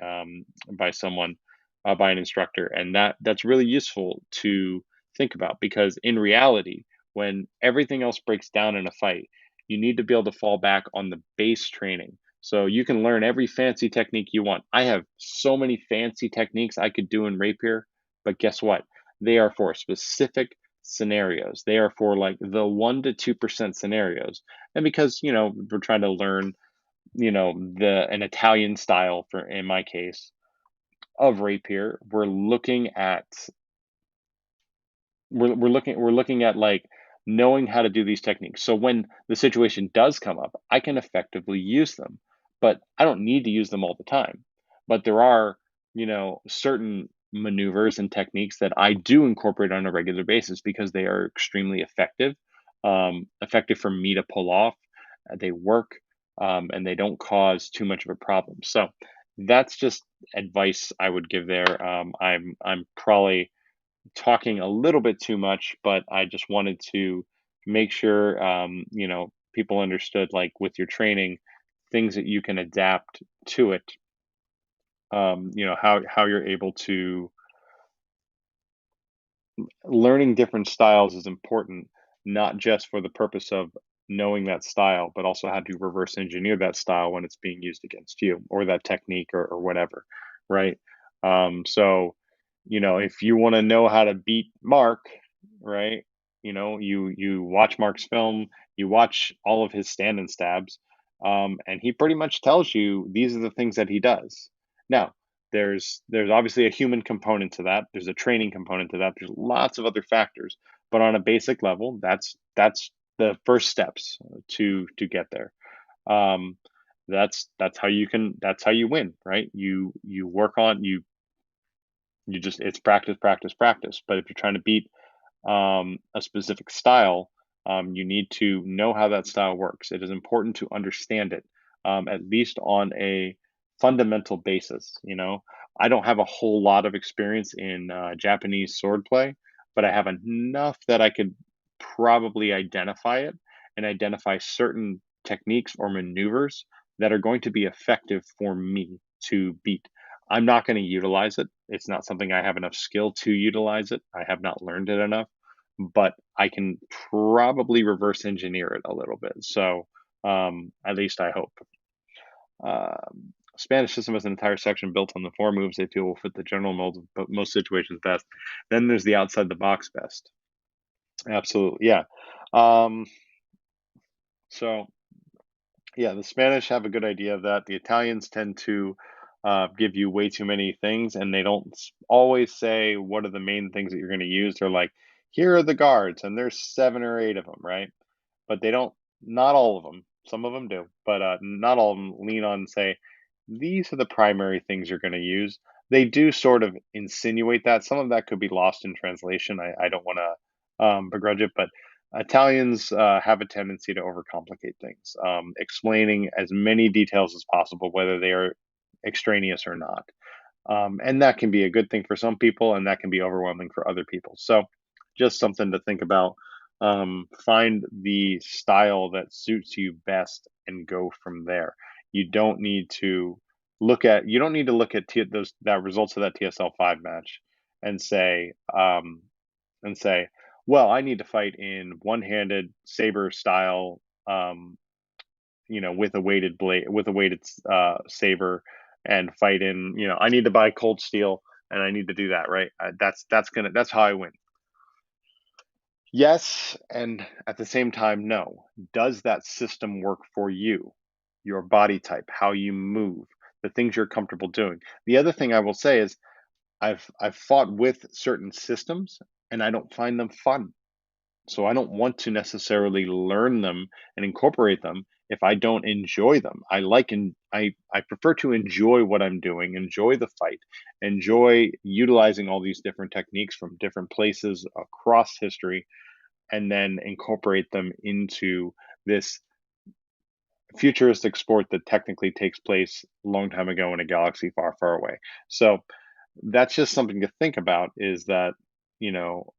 Speaker 1: someone, by an instructor, and that's really useful to think about, because in reality, when everything else breaks down in a fight, you need to be able to fall back on the base training. So you can learn every fancy technique you want. I have so many fancy techniques I could do in rapier, but guess what? They are for specific scenarios. They are for like the 1 to 2% scenarios. And because, we're trying to learn, the an Italian style, for in my case, of rapier, we're looking at like knowing how to do these techniques. So when the situation does come up, I can effectively use them, but I don't need to use them all the time. But there are, certain maneuvers and techniques that I do incorporate on a regular basis because they are extremely effective, effective for me to pull off. They work, and they don't cause too much of a problem. So that's just advice I would give there. I'm probably talking a little bit too much, but I just wanted to make sure, people understood, like with your training, things that you can adapt to it. How you're able to learning different styles is important, not just for the purpose of knowing that style, but also how to reverse engineer that style when it's being used against you, or that technique, or whatever, right? So, if you want to know how to beat Mark, right? You watch Mark's film, you watch all of his stand and stabs, and he pretty much tells you these are the things that he does. Now, there's obviously a human component to that. There's a training component to that. There's lots of other factors, but on a basic level, that's the first steps to get there. Um, that's how you win, right? You work on you just it's practice, practice, practice. But if you're trying to beat, a specific style, you need to know how that style works. It is important to understand it, at least on a fundamental basis. I don't have a whole lot of experience in Japanese swordplay, but I have enough that I could probably identify it and identify certain techniques or maneuvers that are going to be effective for me to beat. I'm not going to utilize it. It's not something I have enough skill to utilize it. I have not learned it enough, but I can probably reverse engineer it a little bit. So, at least I hope. Spanish system has an entire section built on the four moves they feel will fit the general mold of most situations best. Then there's the outside the box best. Absolutely, yeah. Um, so yeah, the Spanish have a good idea of that. The Italians tend to give you way too many things, and they don't always say what are the main things that you're going to use. They're like, here are the guards, and there's 7 or 8 of them, right? But they don't, not all of them. Some of them do, but not all of them lean on and say, these are the primary things you're going to use. They do sort of insinuate that. Some of that could be lost in translation. I don't want to begrudge it, but Italians have a tendency to overcomplicate things, explaining as many details as possible, whether they are extraneous or not. And that can be a good thing for some people, and that can be overwhelming for other people. So, just something to think about. Find the style that suits you best and go from there. You don't need to you don't need to look at those that results of that TSL 5 match and say, well, I need to fight in one-handed saber style, with a weighted blade, with a weighted saber, and fight in. I need to buy cold steel, and I need to do that, right? That's how I win. Yes, and at the same time, no. Does that system work for you? Your body type, how you move, the things you're comfortable doing. The other thing I will say is I've fought with certain systems and I don't find them fun. So I don't want to necessarily learn them and incorporate them if I don't enjoy them. I prefer to enjoy what I'm doing, enjoy the fight, enjoy utilizing all these different techniques from different places across history, and then incorporate them into this futuristic sport that technically takes place a long time ago in a galaxy far, far away. So that's just something to think about, is that, you know,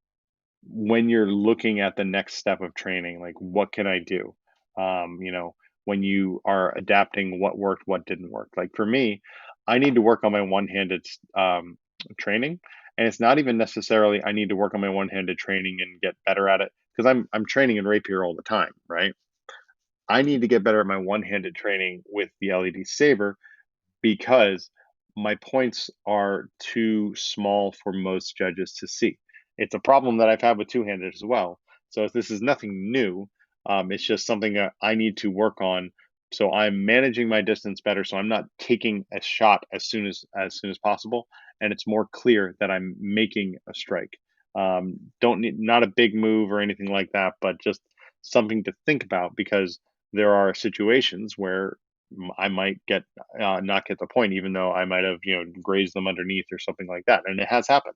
Speaker 1: when you're looking at the next step of training, like what can I do? When you are adapting what worked, what didn't work. Like for me, I need to work on my one-handed training, and it's not even necessarily I need to work on my one-handed training and get better at it because I'm training in rapier all the time, right? I need to get better at my one-handed training with the LED saber because my points are too small for most judges to see. It's a problem that I've had with two-handed as well. So this is nothing new. It's just something that I need to work on. So I'm managing my distance better. So I'm not taking a shot as soon as possible, and it's more clear that I'm making a strike. Don't need not a big move or anything like that, but just something to think about because there are situations where I might not get the point, even though I might have grazed them underneath or something like that, and it has happened.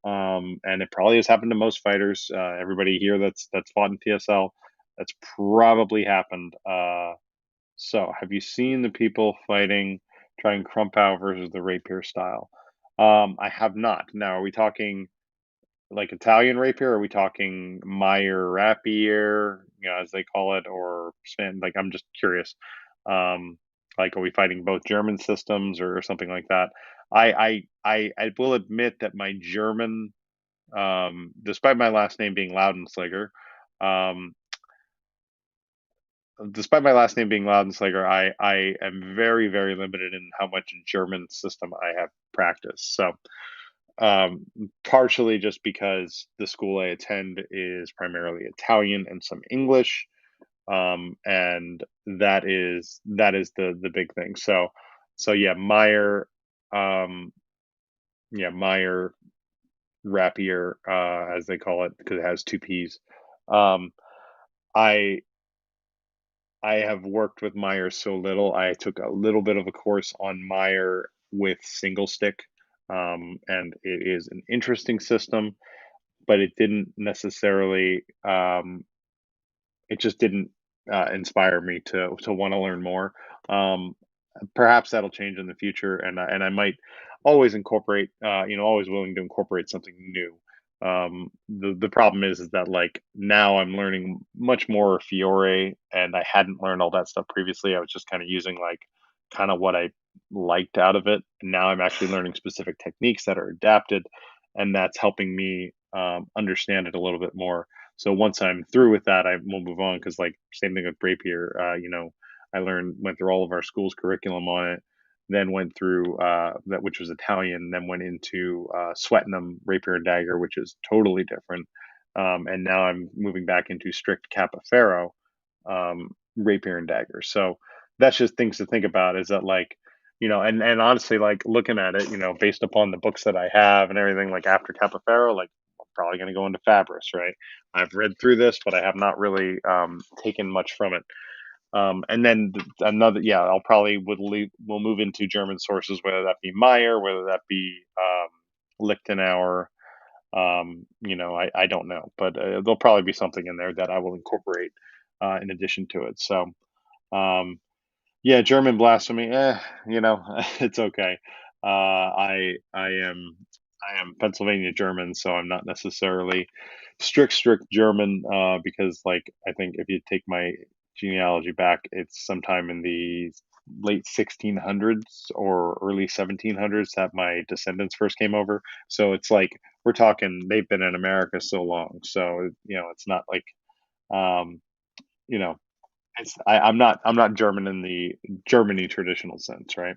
Speaker 1: And it probably has happened to most fighters. Everybody here that's fought in TSL, that's probably happened. So, have you seen the people fighting, trying Crump Out versus the rapier style? I have not. Now, are we talking like Italian rapier? Or are we talking Meyer rapier, as they call it, or Span? Like, I'm just curious. Um, like, are we fighting both German systems or something like that? I will admit that my German, despite my last name being Loudenslager, um, I am very, very limited in how much German system I have practiced. So um, partially just because the school I attend is primarily Italian and some English, and that is the big thing. So yeah, um, Meyer rapier, as they call it, because it has two P's. Um, I I have worked with Meyer so little. I took a little bit of a course on Meyer with single stick, and it is an interesting system, but it just didn't inspire me to want to learn more. Um, Perhaps that'll change in the future, and I might always incorporate, always willing to incorporate something new. The problem is that like now I'm learning much more Fiore, and I hadn't learned all that stuff previously. I was just kind of using like kind of what I liked out of it. And now I'm actually learning specific techniques that are adapted, and that's helping me understand it a little bit more. So once I'm through with that, I will move on because like same thing with Rapier. I went through all of our school's curriculum on it, then went through that, which was Italian, then went into Sweatinum Rapier and Dagger, which is totally different. and now I'm moving back into strict Capoferro, rapier and dagger. So that's just things to think about. Is that like, and honestly, like looking at it, based upon the books that I have and everything, like after Capoferro, like I'm probably going to go into Fabris, right? I've read through this, but I have not really taken much from it. And then another, yeah, I'll probably we'll move into German sources, whether that be Meyer, whether that be Lichtenauer. I don't know, but there'll probably be something in there that I will incorporate in addition to it. So, um, yeah, German blasphemy, it's okay. I am Pennsylvania German, so I'm not necessarily strict German, because like I think if you take my genealogy back, it's sometime in the late 1600s or early 1700s that my descendants first came over. So it's like we're talking they've been in America so long. So it's not like um, you know I'm not German in the Germany traditional sense, right?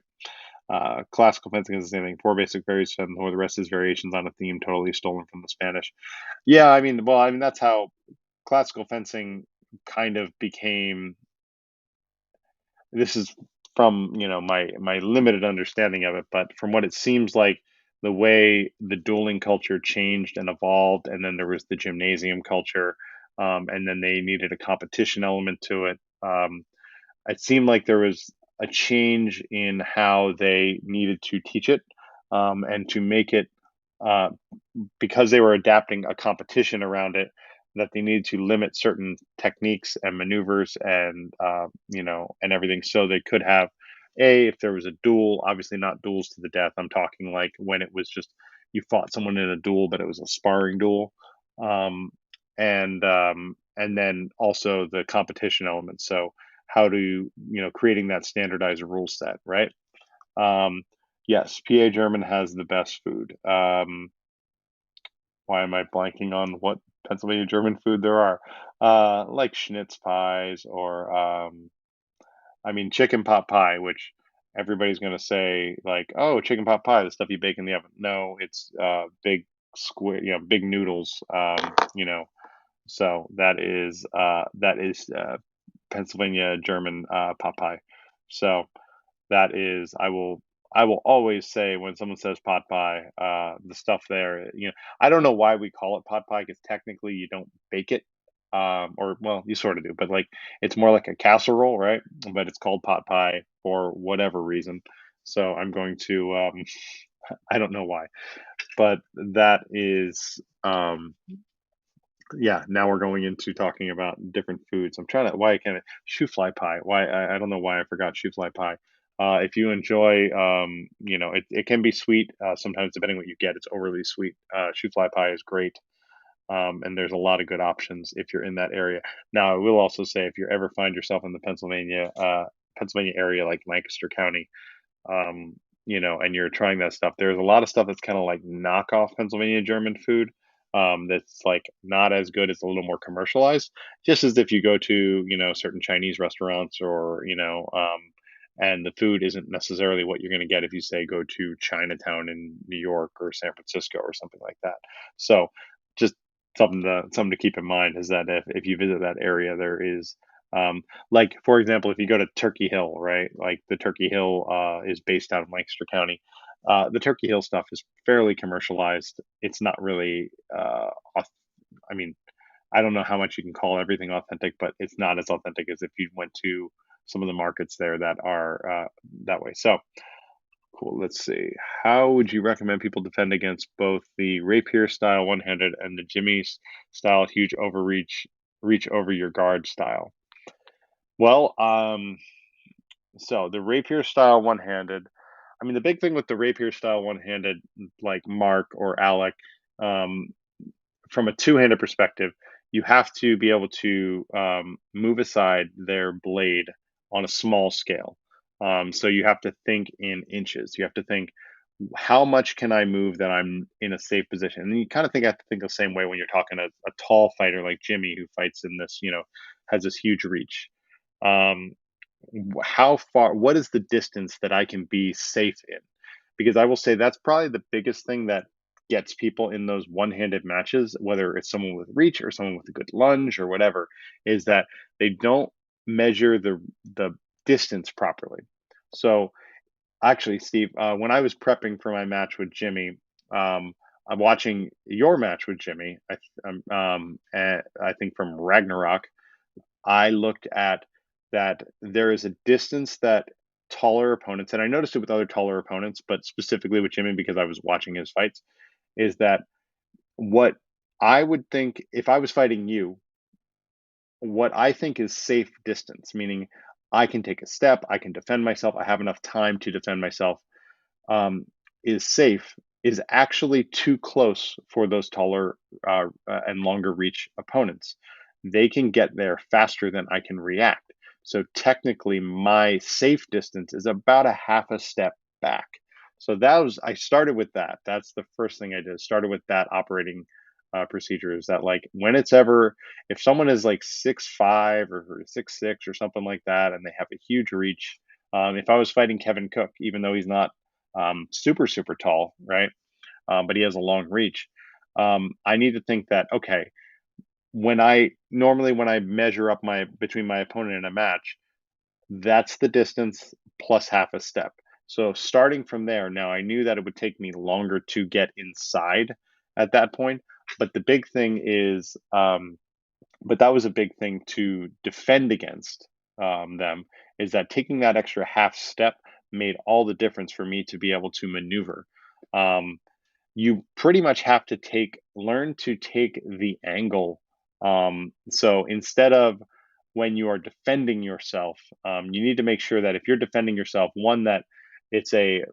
Speaker 1: Classical fencing is the same thing. Four basic variations, or the rest is variations on a theme totally stolen from the Spanish. Yeah, I mean that's how classical fencing kind of became. This is from my limited understanding of it, but from what it seems like, the way the dueling culture changed and evolved, and then there was the gymnasium culture, and then they needed a competition element to it. It seemed like there was a change in how they needed to teach it, and to make it, uh, because they were adapting a competition around it, that they needed to limit certain techniques and maneuvers and and everything, so they could have if there was a duel, obviously not duels to the death. I'm talking like when it was just you fought someone in a duel, but it was a sparring duel, um, and then also the competition element. So how do creating that standardized rule set, right? Um, yes, PA German has the best food. Why am I blanking on what Pennsylvania German food there are? Like schnitz pies or chicken pot pie, which everybody's gonna say like, oh, chicken pot pie, the stuff you bake in the oven. No, it's big square, big noodles. So that is Pennsylvania German pot pie. So that is I will always say when someone says pot pie, the stuff there, I don't know why we call it pot pie because technically you don't bake it, or well, you sort of do, but like it's more like a casserole, right? But it's called pot pie for whatever reason. So I'm going to, I don't know why, but that is, yeah. Now we're going into talking about different foods. I'm trying to why I can't shoe fly pie. Why I don't know why I forgot shoe fly pie. If you enjoy, it can be sweet. Sometimes depending what you get, it's overly sweet. Shoe fly pie is great, and there's a lot of good options if you're in that area. Now, I will also say if you ever find yourself in the Pennsylvania area, like Lancaster County, and you're trying that stuff, there's a lot of stuff that's kind of like knockoff Pennsylvania German food. That's like not as good. It's a little more commercialized. Just as if you go to, certain Chinese restaurants or, and the food isn't necessarily what you're going to get if you say go to Chinatown in New York or San Francisco or something like that. So just something to keep in mind is that if you visit that area, there is like, for example, if you go to Turkey Hill, right? Like the Turkey Hill is based out of Lancaster County. The Turkey Hill stuff is fairly commercialized. It's not really, I mean, I don't know how much you can call everything authentic, but it's not as authentic as if you went to some of the markets there that are that way. So cool. Let's see. How would you recommend people defend against both the rapier style one-handed and the Jimmy style huge overreach, reach over your guard style? Well, so the rapier style one-handed. The big thing with the rapier style one-handed, like Mark or Alec, um, from a two-handed perspective, you have to be able to move aside their blade on a small scale. So you have to think in inches. You have to think, how much can I move that I'm in a safe position? And you kind of have to think the same way when you're talking a tall fighter like Jimmy, who fights in this, has this huge reach. Um, how far, what is the distance that I can be safe in? Because I will say that's probably the biggest thing that gets people in those one-handed matches, whether it's someone with reach or someone with a good lunge or whatever, is that they don't measure the distance properly. So actually, Steve, when I was prepping for my match with Jimmy, I'm watching your match with Jimmy. I think from Ragnarok, I looked at that there is a distance that taller opponents, and I noticed it with other taller opponents, but specifically with Jimmy because I was watching his fights, is that what I would think if I was fighting you, what I think is safe distance, meaning I can take a step, I can defend myself, I have enough time to defend myself, um, is safe, is actually too close for those taller and longer reach opponents. They can get there faster than I can react. So technically, my safe distance is about a half a step back. So I started with that. That's the first thing I did. Started with that operating procedure. Is that like when it's ever, if someone is like 6'5" or 6'6" or something like that, and they have a huge reach, if I was fighting Kevin Cook, even though he's not super, super tall, right? But he has a long reach. I need to think that, okay, when I measure up between my opponent in a match, that's the distance plus half a step. So starting from there, now I knew that it would take me longer to get inside at that point. But the big thing is, but that was a big thing to defend against them, is that taking that extra half step made all the difference for me to be able to maneuver. Um, you pretty much have to learn to take the angle. So instead of when you are defending yourself, you need to make sure that if you're defending yourself, one, that it's a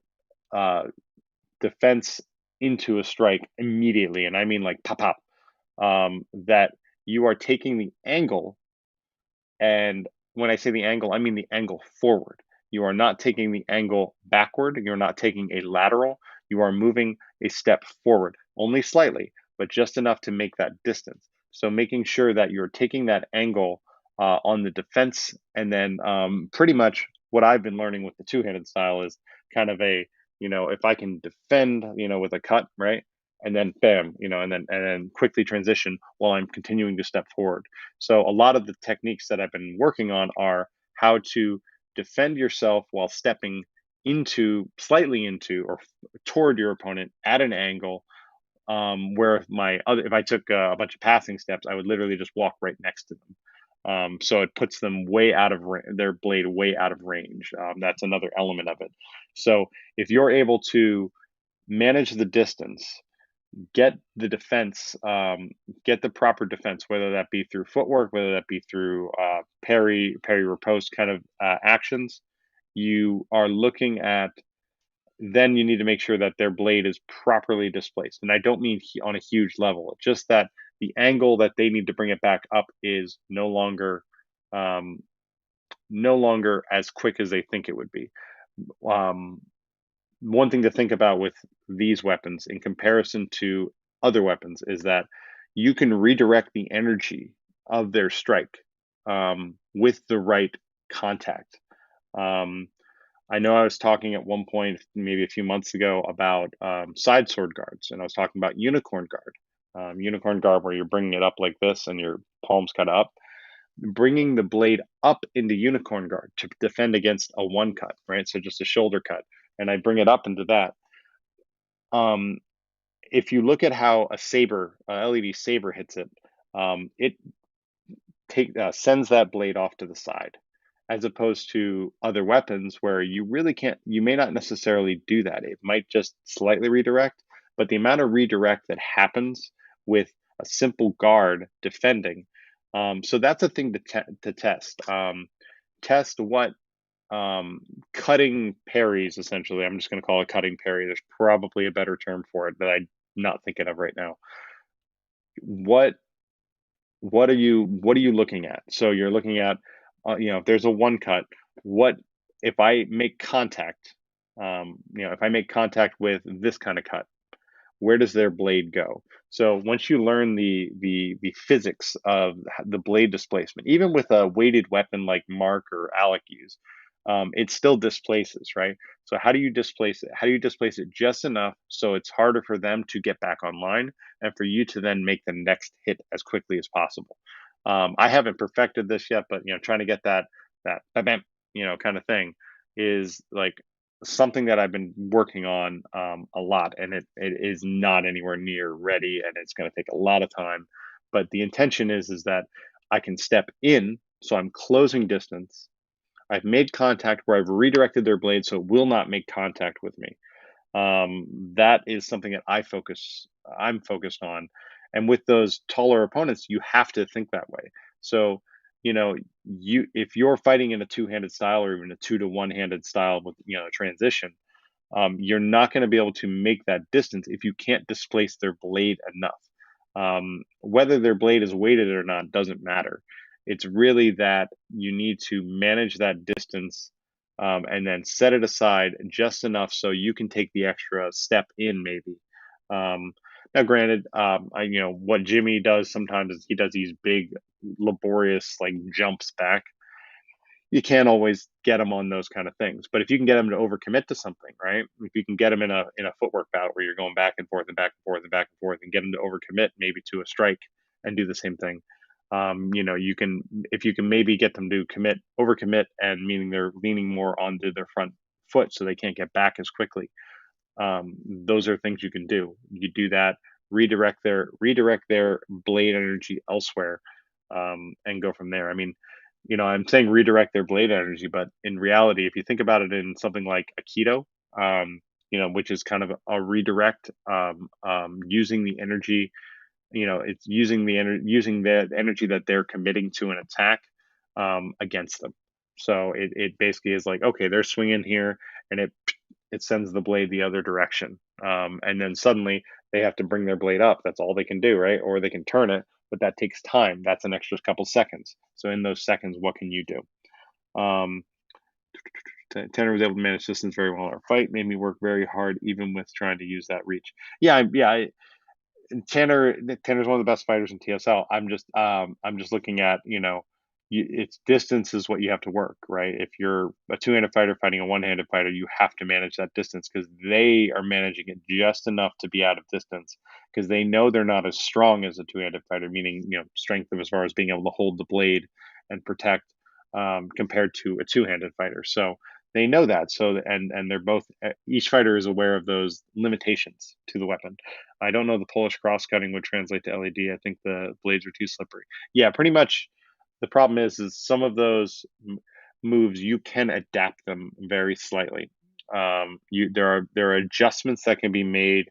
Speaker 1: uh, defense into a strike immediately, and I mean like pop pop, that you are taking the angle, and when I say the angle, I mean the angle forward. You are not taking the angle backward. You're not taking a lateral. You are moving a step forward, only slightly, but just enough to make that distance. So making sure that you're taking that angle on the defense, and then pretty much what I've been learning with the two-handed style is kind of if I can defend, with a cut, right? And then bam, and then quickly transition while I'm continuing to step forward. So a lot of the techniques that I've been working on are how to defend yourself while stepping slightly into, or toward your opponent at an angle. Where if I took a bunch of passing steps, I would literally just walk right next to them. So it puts them their blade way out of range. That's another element of it. So if you're able to manage the distance, get the defense, get the proper defense, whether that be through footwork, whether that be through parry, riposte kind of actions. You are looking at, then you need to make sure that their blade is properly displaced. And I don't mean on a huge level, just that the angle that they need to bring it back up is um, no longer as quick as they think it would be. Um, One thing to think about with these weapons in comparison to other weapons is that you can redirect the energy of their strike with the right contact. Um, I know I was talking at one point, maybe a few months ago, about side sword guards, and I was talking about unicorn guard. Unicorn guard, where you're bringing it up like this and your palms cut up, bringing the blade up into unicorn guard to defend against a one cut, right? So just a shoulder cut, and I bring it up into that. Um, if you look at how a LED saber hits it, it sends that blade off to the side, as opposed to other weapons where you really can't. You may not necessarily do that. It might just slightly redirect, but the amount of redirect that happens with a simple guard defending. So that's a thing to test. Test what cutting parries, essentially. I'm just going to call it cutting parry. There's probably a better term for it that I'm not thinking of right now. What what are you looking at? So you're looking at, if there's a one cut, what if I make contact? If I make contact with this kind of cut, where does their blade go? So once you learn the physics of the blade displacement, even with a weighted weapon like Mark or Alec use, it still displaces, right? So how do you displace it? How do you displace it just enough so it's harder for them to get back online and for you to then make the next hit as quickly as possible? I haven't perfected this yet, but trying to get that bam, bam, kind of thing is like something that I've been working on a lot, and it is not anywhere near ready, and it's going to take a lot of time. But the intention is that I can step in, so I'm closing distance. I've made contact where I've redirected their blade so it will not make contact with me. That is something that I'm focused on. And with those taller opponents, you have to think that way. So, you know, if you're fighting in a two-handed style or even a two to one-handed style with a transition, you're not going to be able to make that distance if you can't displace their blade enough. Whether their blade is weighted or not doesn't matter. It's really that you need to manage that distance, and then set it aside just enough so you can take the extra step in, maybe. Um, Now, granted, what Jimmy does sometimes is he does these big, laborious like jumps back. You can't always get them on those kind of things. But if you can get them to overcommit to something, right? If you can get them in a footwork bout where you're going back and forth and back and forth and back and forth, and get them to overcommit maybe to a strike and do the same thing. You can, if you can maybe get them to overcommit, and meaning they're leaning more onto their front foot so they can't get back as quickly. Those are things you can do. You do that, redirect their blade energy elsewhere, and go from there. I mean, I'm saying redirect their blade energy, but in reality, if you think about it in something like Aikido, which is kind of a redirect, using the energy, it's using the energy that they're committing to an attack, against them. So it basically is like, okay, they're swinging here, and it sends the blade the other direction, and then suddenly they have to bring their blade up. That's all they can do, right? Or they can turn it, but that takes time. That's an extra couple seconds. So in those seconds, what can you do? Um, Tanner was able to manage distance very well in our fight. Made me work very hard, even with trying to use that reach. Yeah, Tanner's one of the best fighters in TSL. I'm just looking at, it's distance is what you have to work, right? If you're a two-handed fighter fighting a one-handed fighter, you have to manage that distance because they are managing it just enough to be out of distance, because they know they're not as strong as a two-handed fighter, meaning strength of as far as being able to hold the blade and protect, compared to a two-handed fighter. So they know that. So and they're both, each fighter is aware of those limitations to the weapon. I don't know the Polish cross cutting would translate to LED. I think the blades are too slippery. Yeah, pretty much. The problem is some of those moves you can adapt them very slightly. There are adjustments that can be made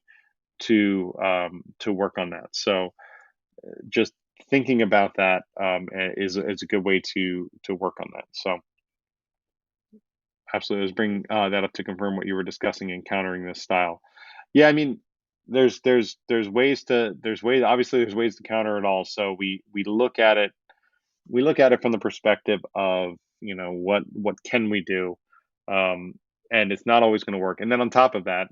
Speaker 1: to work on that. So just thinking about that, is a good way to work on that. So absolutely, let's bring that up to confirm what you were discussing in countering this style. Yeah, I mean, there's ways to there's ways obviously there's ways to counter it all. So we look at it from the perspective of, what can we do, um, and it's not always going to work. And then on top of that,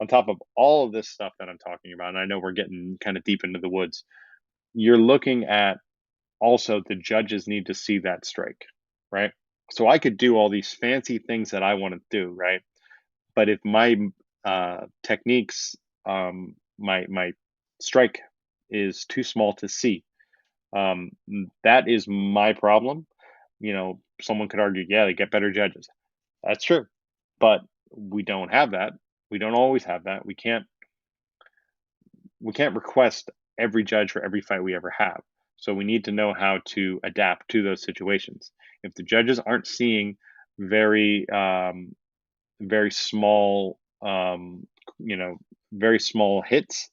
Speaker 1: on top of all of this stuff that I'm talking about, and I know we're getting kind of deep into the woods, you're looking at, also, the judges need to see that strike, right? So I could do all these fancy things that I want to do, right? But if my techniques, my strike is too small to see, that is my problem. Someone could argue, yeah, they get better judges. That's true, but we don't have that. We don't always have that. We can't request every judge for every fight we ever have. So we need to know how to adapt to those situations. If the judges aren't seeing very, very small, very small hits,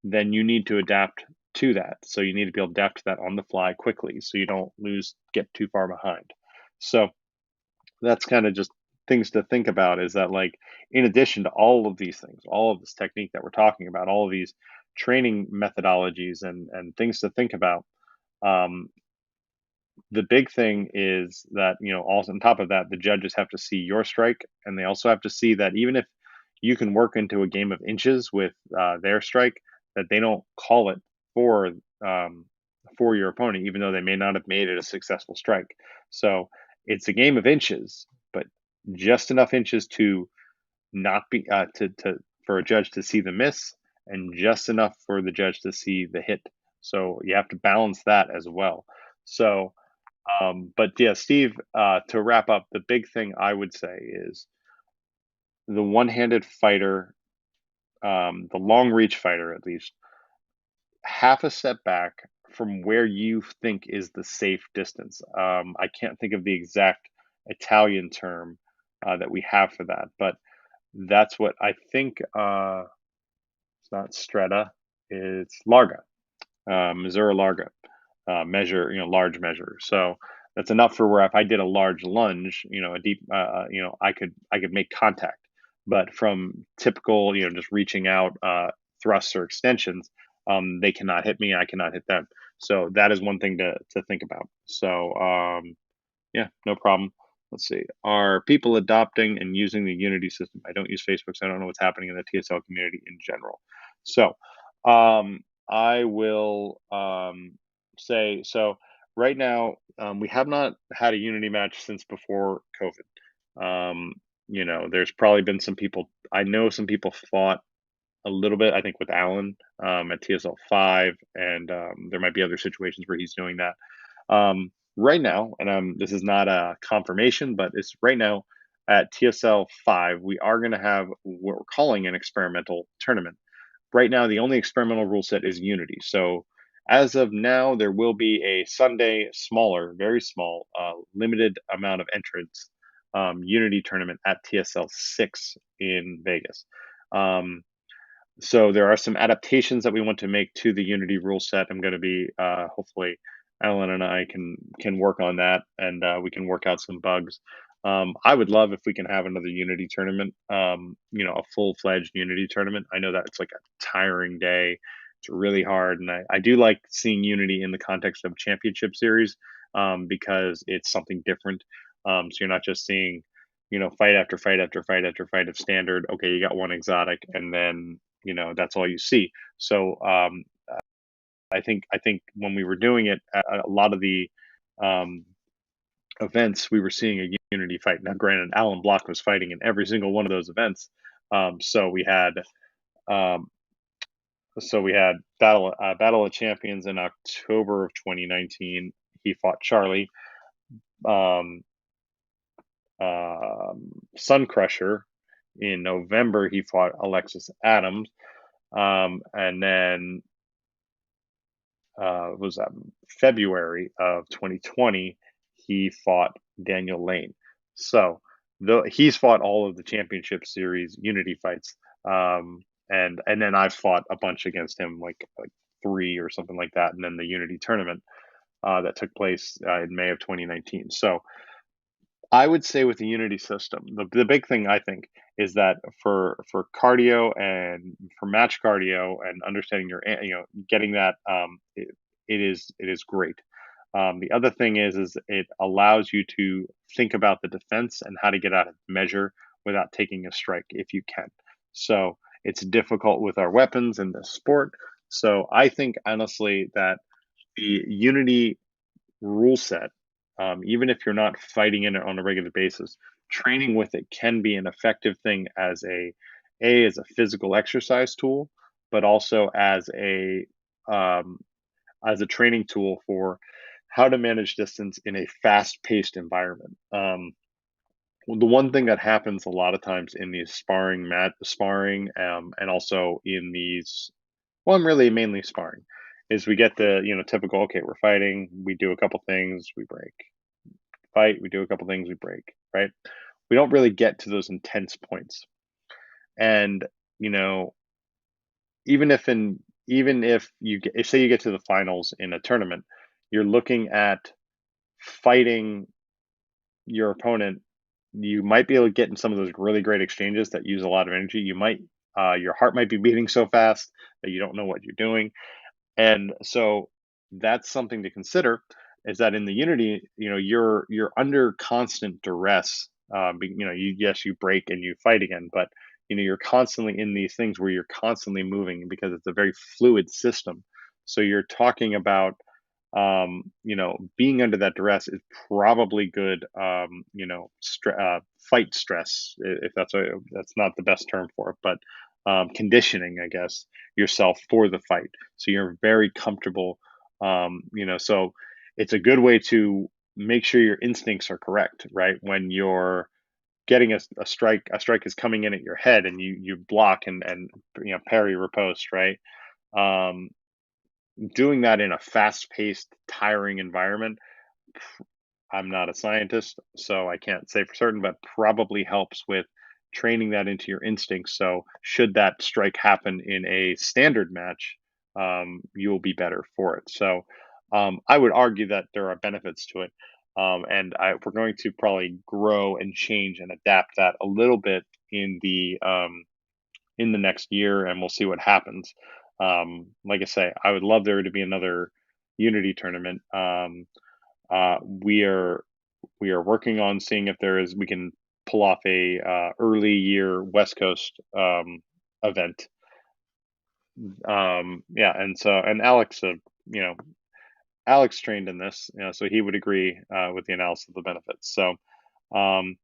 Speaker 1: then you need to adapt to that. So you need to be able to adapt to that on the fly quickly, so you don't get too far behind. So that's kind of just things to think about, is that, like, in addition to all of these things, all of this technique that we're talking about, all of these training methodologies and things to think about, um, the big thing is that, also on top of that, the judges have to see your strike, and they also have to see that even if you can work into a game of inches with their strike, that they don't call it for um, for your opponent, even though they may not have made it a successful strike. So it's a game of inches, just enough inches to not be to for a judge to see the miss, and just enough for the judge to see the hit. So you have to balance that as well. So, but yeah, Steve, to wrap up, the big thing I would say is the one-handed fighter, the long reach fighter, at least half a step back from where you think is the safe distance. I can't think of the exact Italian term that we have for that, but that's what I think. It's not stretta, it's larga, Missouri larga measure, large measure. So that's enough for where if I did a large lunge, a deep, I could make contact. But from typical, just reaching out thrusts or extensions, they cannot hit me. I cannot hit them. So that is one thing to think about. So yeah, no problem. Let's see. Are people adopting and using the Unity system? I don't use Facebook, so I don't know what's happening in the TSL community in general. So I will say so. Right now, we have not had a Unity match since before COVID. There's probably been some people. I know some people fought a little bit. I think with Alan at TSL 5, and there might be other situations where he's doing that. Right now, and this is not a confirmation, but it's right now at TSL 5, we are going to have what we're calling an experimental tournament. Right now, the only experimental rule set is Unity. So as of now, there will be a Sunday, smaller, very small, limited amount of entrants Unity tournament at TSL 6 in Vegas. So there are some adaptations that we want to make to the Unity rule set. I'm going to be hopefully Alan and I can work on that, and we can work out some bugs. I would love if we can have another Unity tournament, a full-fledged Unity tournament. I know that it's like a tiring day. It's really hard, and I do like seeing Unity in the context of championship series because it's something different. So you're not just seeing, fight after fight after fight after fight of standard. Okay, you got one exotic, and then that's all you see. So I think when we were doing it at a lot of the um, events, we were seeing a Unity fight. Now, granted, Alan Block was fighting in every single one of those events. So we had um, Battle of Champions in October of 2019. He fought Charlie. Um, Sun Crusher in November. He fought Alexis Adams. And then was that February of 2020, he fought Daniel Lane. So he's fought all of the championship series Unity fights, and then I've fought a bunch against him, like 3 or something like that, and then the Unity tournament that took place in May of 2019. So I would say with the Unity system, the big thing I think is that for cardio and for match cardio and understanding getting that it is great. The other thing is it allows you to think about the defense and how to get out of measure without taking a strike if you can. So it's difficult with our weapons in this sport. So I think honestly that the Unity rule set, even if you're not fighting in it on a regular basis, training with it can be an effective thing as a physical exercise tool, but also um, as a training tool for how to manage distance in a fast-paced environment. The one thing that happens a lot of times in these sparring, and also in these, well, I'm really mainly sparring, is we get the typical, okay, we're fighting, we do a couple things, we break, fight, we do a couple things, we break, right? We don't really get to those intense points. And you know, even if say you get to the finals in a tournament, you're looking at fighting your opponent. You might be able to get in some of those really great exchanges that use a lot of energy. Your heart might be beating so fast that you don't know what you're doing. And so that's something to consider, is that in the Unity, you're under constant duress. Yes, you break and you fight again, but you're constantly in these things where you're constantly moving because it's a very fluid system. So you're talking about being under that duress is probably good, fight stress, if that's not the best term for it, but conditioning, I guess, yourself for the fight. So you're very comfortable, so it's a good way to make sure your instincts are correct, right? When you're getting a strike is coming in at your head and you block and parry riposte, right? Um, Doing that in a fast-paced, tiring environment, I'm not a scientist, so I can't say for certain, but probably helps with training that into your instincts. So, should that strike happen in a standard match, you'll be better for it. So, I would argue that there are benefits to it, we're going to probably grow and change and adapt that a little bit in the next year, and we'll see what happens. Like I say, I would love there to be another Unity tournament. We are working on seeing if we can pull off a early year West Coast event. Yeah, and you know, Alex trained in this, so he would agree with the analysis of the benefits. So um,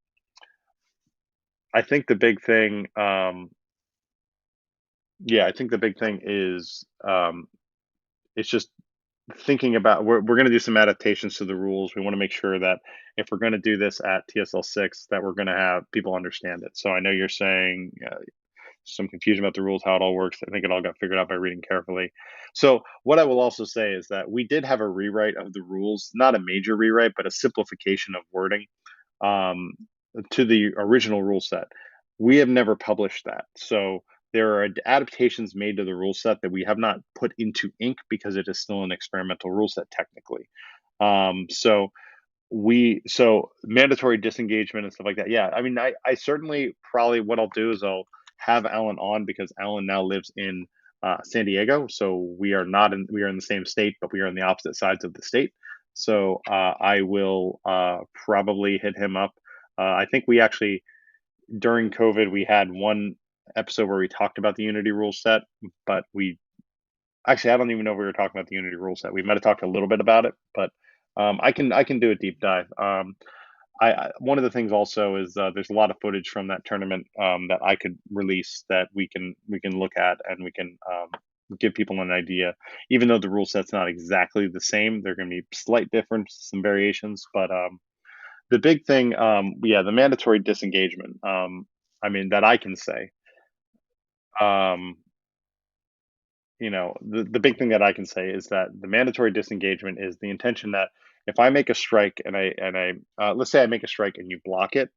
Speaker 1: I think the big thing, yeah, I think the big thing is it's just thinking about we're going to do some adaptations to the rules. We want to make sure that if we're going to do this at TSL 6, that we're going to have people understand it. So I know you're saying some confusion about the rules, how it all works. I think it all got figured out by reading carefully. So what I will also say is that we did have a rewrite of the rules, not a major rewrite, but a simplification of wording um, to the original rule set. We have never published that. So there are adaptations made to the rule set that we have not put into ink because it is still an experimental rule set technically. So mandatory disengagement and stuff like that. Yeah, I mean, I certainly probably what I'll do is I'll have Alan on because Alan now lives in San Diego, so we are in the same state, but we are on the opposite sides of the state. So I will probably hit him up. I think we actually during COVID we had one episode where we talked about the Unity rule set, but we actually I don't even know if we were talking about the Unity rule set. We might have talked a little bit about it, but I can do a deep dive. One of the things also is there's a lot of footage from that tournament that I could release that we can look at and we can give people an idea. Even though the rule set's not exactly the same, there are going to be slight differences, some variations. But the big thing, yeah, the mandatory disengagement. I mean that I can say. Um, the big thing that I can say is that the mandatory disengagement is the intention that if I make a strike and let's say I make a strike and you block it,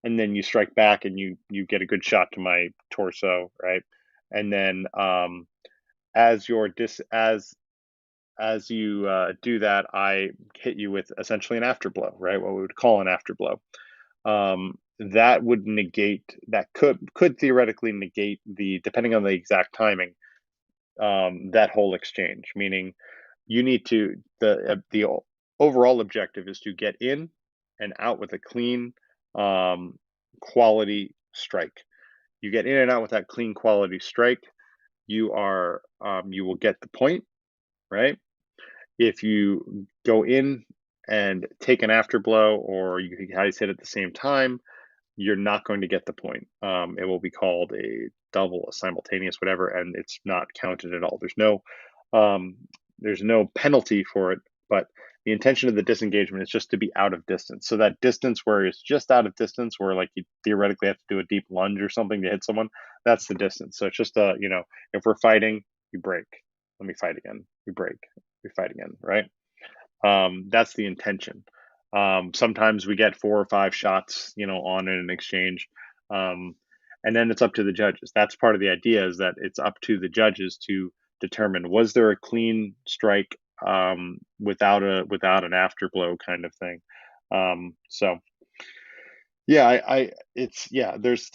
Speaker 1: and then you strike back and you get a good shot to my torso, right? And then as your dis as you do that, I hit you with essentially an afterblow, right? What we would call an afterblow. That would negate that could theoretically negate the depending on the exact timing that whole exchange, meaning you need to the overall objective is to get in and out with a clean um, quality strike. You get in and out with that clean quality strike, you will get the point, right? If you go in and take an afterblow or you guys hit at the same time, you're not going to get the point. It will be called a double, a simultaneous, whatever, and it's not counted at all. Um, there's no penalty for it, but the intention of the disengagement is just to be out of distance. So that distance where it's just out of distance, where like you theoretically have to do a deep lunge or something to hit someone, that's the distance. So it's just if we're fighting, you break. Let me fight again. We break. We fight again, right? That's the intention. Sometimes we get 4 or 5 shots, on in an exchange, um, and then it's up to the judges. That's part of the idea is that it's up to the judges to determine was there a clean strike without an afterblow kind of thing. So yeah, there's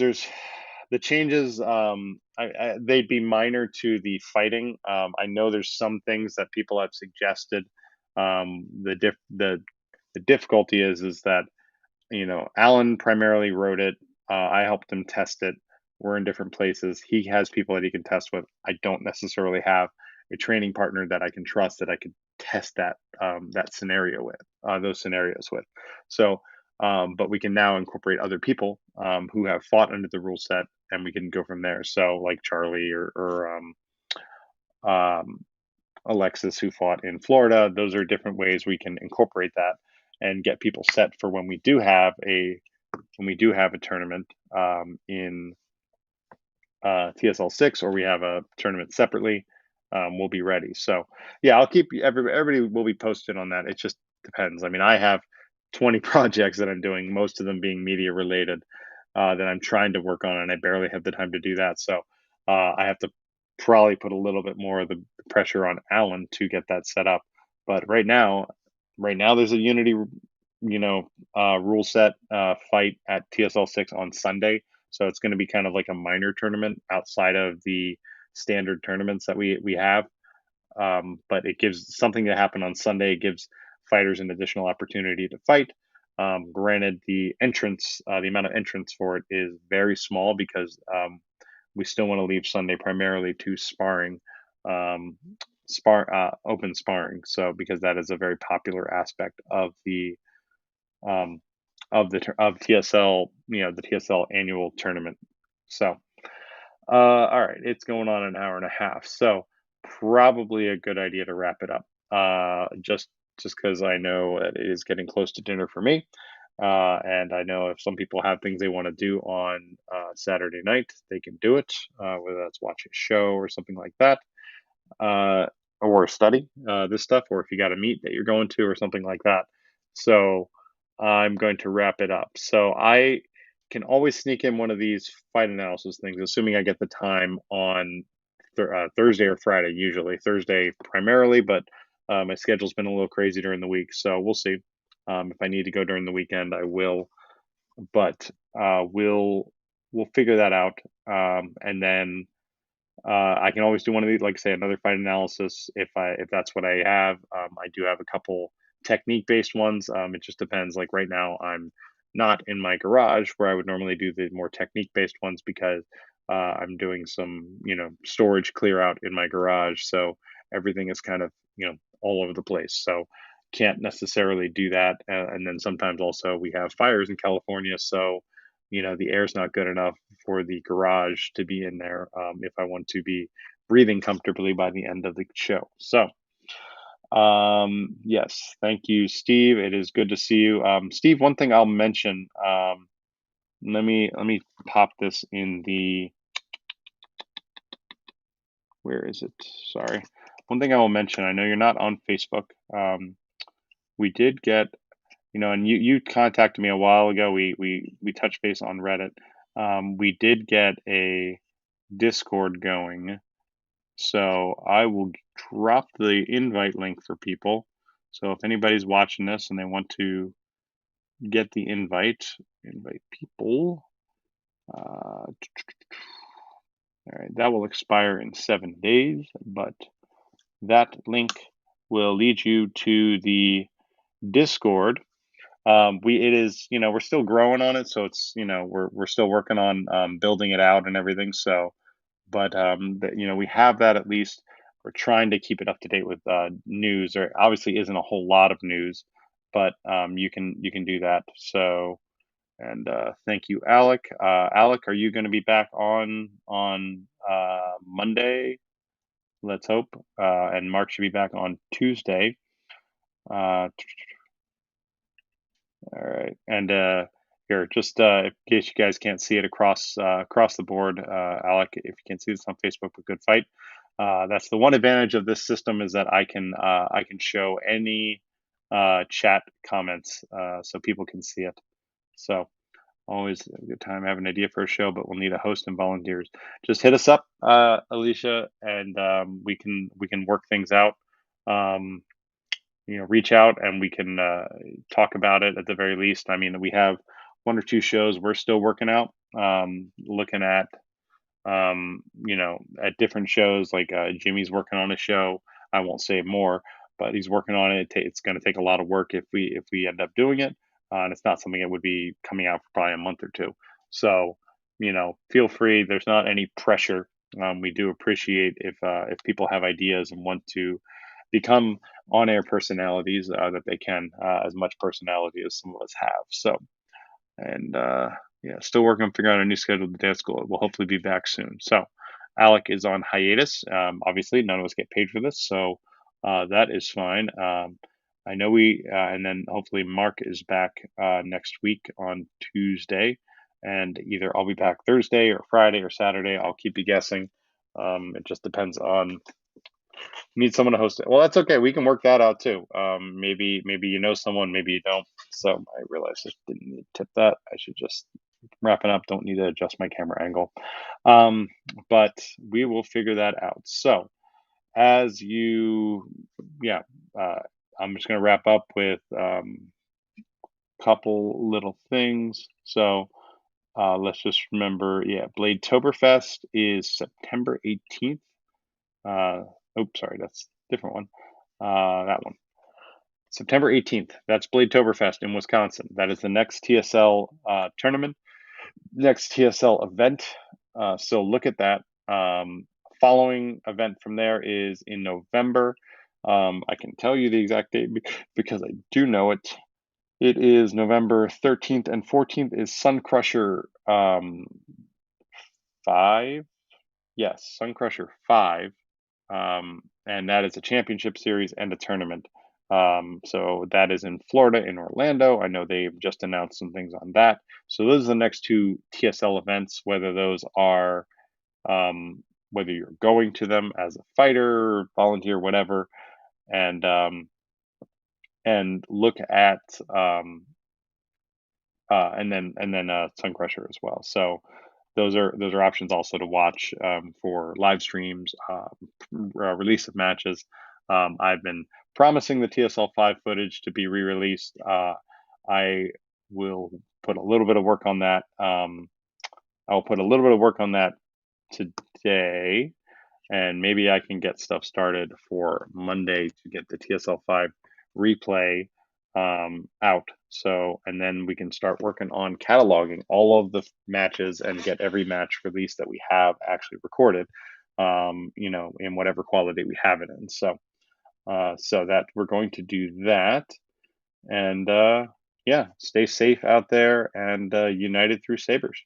Speaker 1: the changes. They'd be minor to the fighting. I know there's some things that people have suggested. The difficulty is that Alan primarily wrote it. I helped him test it. We're in different places. He has people that he can test with. I don't necessarily have a training partner that I can trust that I could test that scenario with those scenarios with. So, but we can now incorporate other people who have fought under the rule set, and we can go from there. So, like Charlie or Alexis, who fought in Florida, those are different ways we can incorporate that and get people set for when we do have a tournament in TSL 6, or we have a tournament separately. We'll be ready. So yeah, I'll keep everybody will be posted on that. It just depends. I mean, I have 20 projects that I'm doing, most of them being media related, that I'm trying to work on, and I barely have the time to do that. So I have to probably put a little bit more of the pressure on Alan to get that set up. But right now there's a Unity, rule set fight at TSL 6 on Sunday. So it's going to be kind of like a minor tournament outside of the standard tournaments that we have. But it gives something to happen on Sunday. It gives fighters an additional opportunity to fight. Granted, the amount of entrance for it is very small because we still want to leave Sunday primarily to sparring, open sparring. So because that is a very popular aspect of the of TSL, the TSL annual tournament. So, all right, it's going on an hour and a half, so probably a good idea to wrap it up. Just because I know that it is getting close to dinner for me, and I know if some people have things they want to do on Saturday night, they can do it, whether that's watch a show or something like that, or study this stuff, or if you got a meet that you're going to or something like that. So I'm going to wrap it up. So I can always sneak in one of these fight analysis things, assuming I get the time on Thursday or Friday, usually Thursday primarily, but my schedule's been a little crazy during the week, so we'll see. If I need to go during the weekend, I will, but we'll figure that out, and then I can always do one of these, like I say, another fight analysis if that's what I have. I do have a couple technique based ones. It just depends. Like right now, I'm not in my garage where I would normally do the more technique based ones because I'm doing some storage clear out in my garage, so everything is kind of all over the place. So can't necessarily do that. And then sometimes also we have fires in California, so the air's not good enough for the garage to be in there if I want to be breathing comfortably by the end of the show. So, yes, thank you, Steve. It is good to see you, Steve. One thing I'll mention. Let me pop this in the. Where is it? Sorry. One thing I will mention. I know you're not on Facebook. We did get and you contacted me a while ago. We touched base on Reddit. We did get a Discord going, so I will drop the invite link for people. So if anybody's watching this and they want to get the invite people. All right, that will expire in 7 days, but that link will lead you to the Discord. It is, we're still growing on it, so it's, we're still working on building it out and everything. So, but we have that at least. We're trying to keep it up to date with news. There obviously isn't a whole lot of news, but you can do that. So, and thank you, Alec. Alec, are you going to be back on Monday? Let's hope. And Mark should be back on Tuesday. All right, and here, just in case you guys can't see it across the board, Alec, if you can see this on Facebook, a good fight. That's the one advantage of this system, is that I can show any chat comments so people can see it. So always a good time. I have an idea for a show, but we'll need a host and volunteers. Just hit us up, Alicia, and we can work things out. Reach out and we can talk about it at the very least. I mean, we have one or two shows we're still working out, looking at, at different shows. Like Jimmy's working on a show. I won't say more, but he's working on it. It's going to take a lot of work if we end up doing it, and it's not something that would be coming out for probably a month or two. So, feel free. There's not any pressure. We do appreciate if people have ideas and want to
Speaker 4: become on-air personalities that they can, as much personality as some of us have. So, and yeah, still working on figuring out a new schedule to dance school. We'll hopefully be back soon. So, Alec is on hiatus. Obviously, none of us get paid for this, so that is fine. I know and then hopefully Mark is back next week on Tuesday, and either I'll be back Thursday or Friday or Saturday. I'll keep you guessing. It just depends on need someone to host it. Well, that's okay. We can work that out too. Maybe you know someone, maybe you don't. So I realized I didn't need to tip that. I should just wrap it up. Don't need to adjust my camera angle. But we will figure that out. So as you, yeah, I'm just going to wrap up with couple little things. So let's just remember, yeah, Bladetoberfest is September 18th. Sorry, that's a different one. That one. September 18th. That's Bladetoberfest in Wisconsin. That is the next TSL tournament, next TSL event. So look at that. Following event from there is in November. I can tell you the exact date because I do know it. It is November 13th and 14th is Sun Crusher 5. Yes, Sun Crusher 5. And that is a championship series and a tournament. So that is in Florida, in Orlando. I know they've just announced some things on that. So those are the next two TSL events, whether those are, whether you're going to them as a fighter, volunteer, whatever, and look at, and then Sun Crusher as well. So those are options also to watch for live streams, release of matches. I've been promising the TSL 5 footage to be re-released. I will put a little bit of work on that. I'll put a little bit of work on that today, and maybe I can get stuff started for Monday to get the TSL 5 replay out. So, and then we can start working on cataloging all of the matches and get every match released that we have actually recorded, in whatever quality we have it in. So, so that we're going to do that. And yeah, stay safe out there and united through Sabres.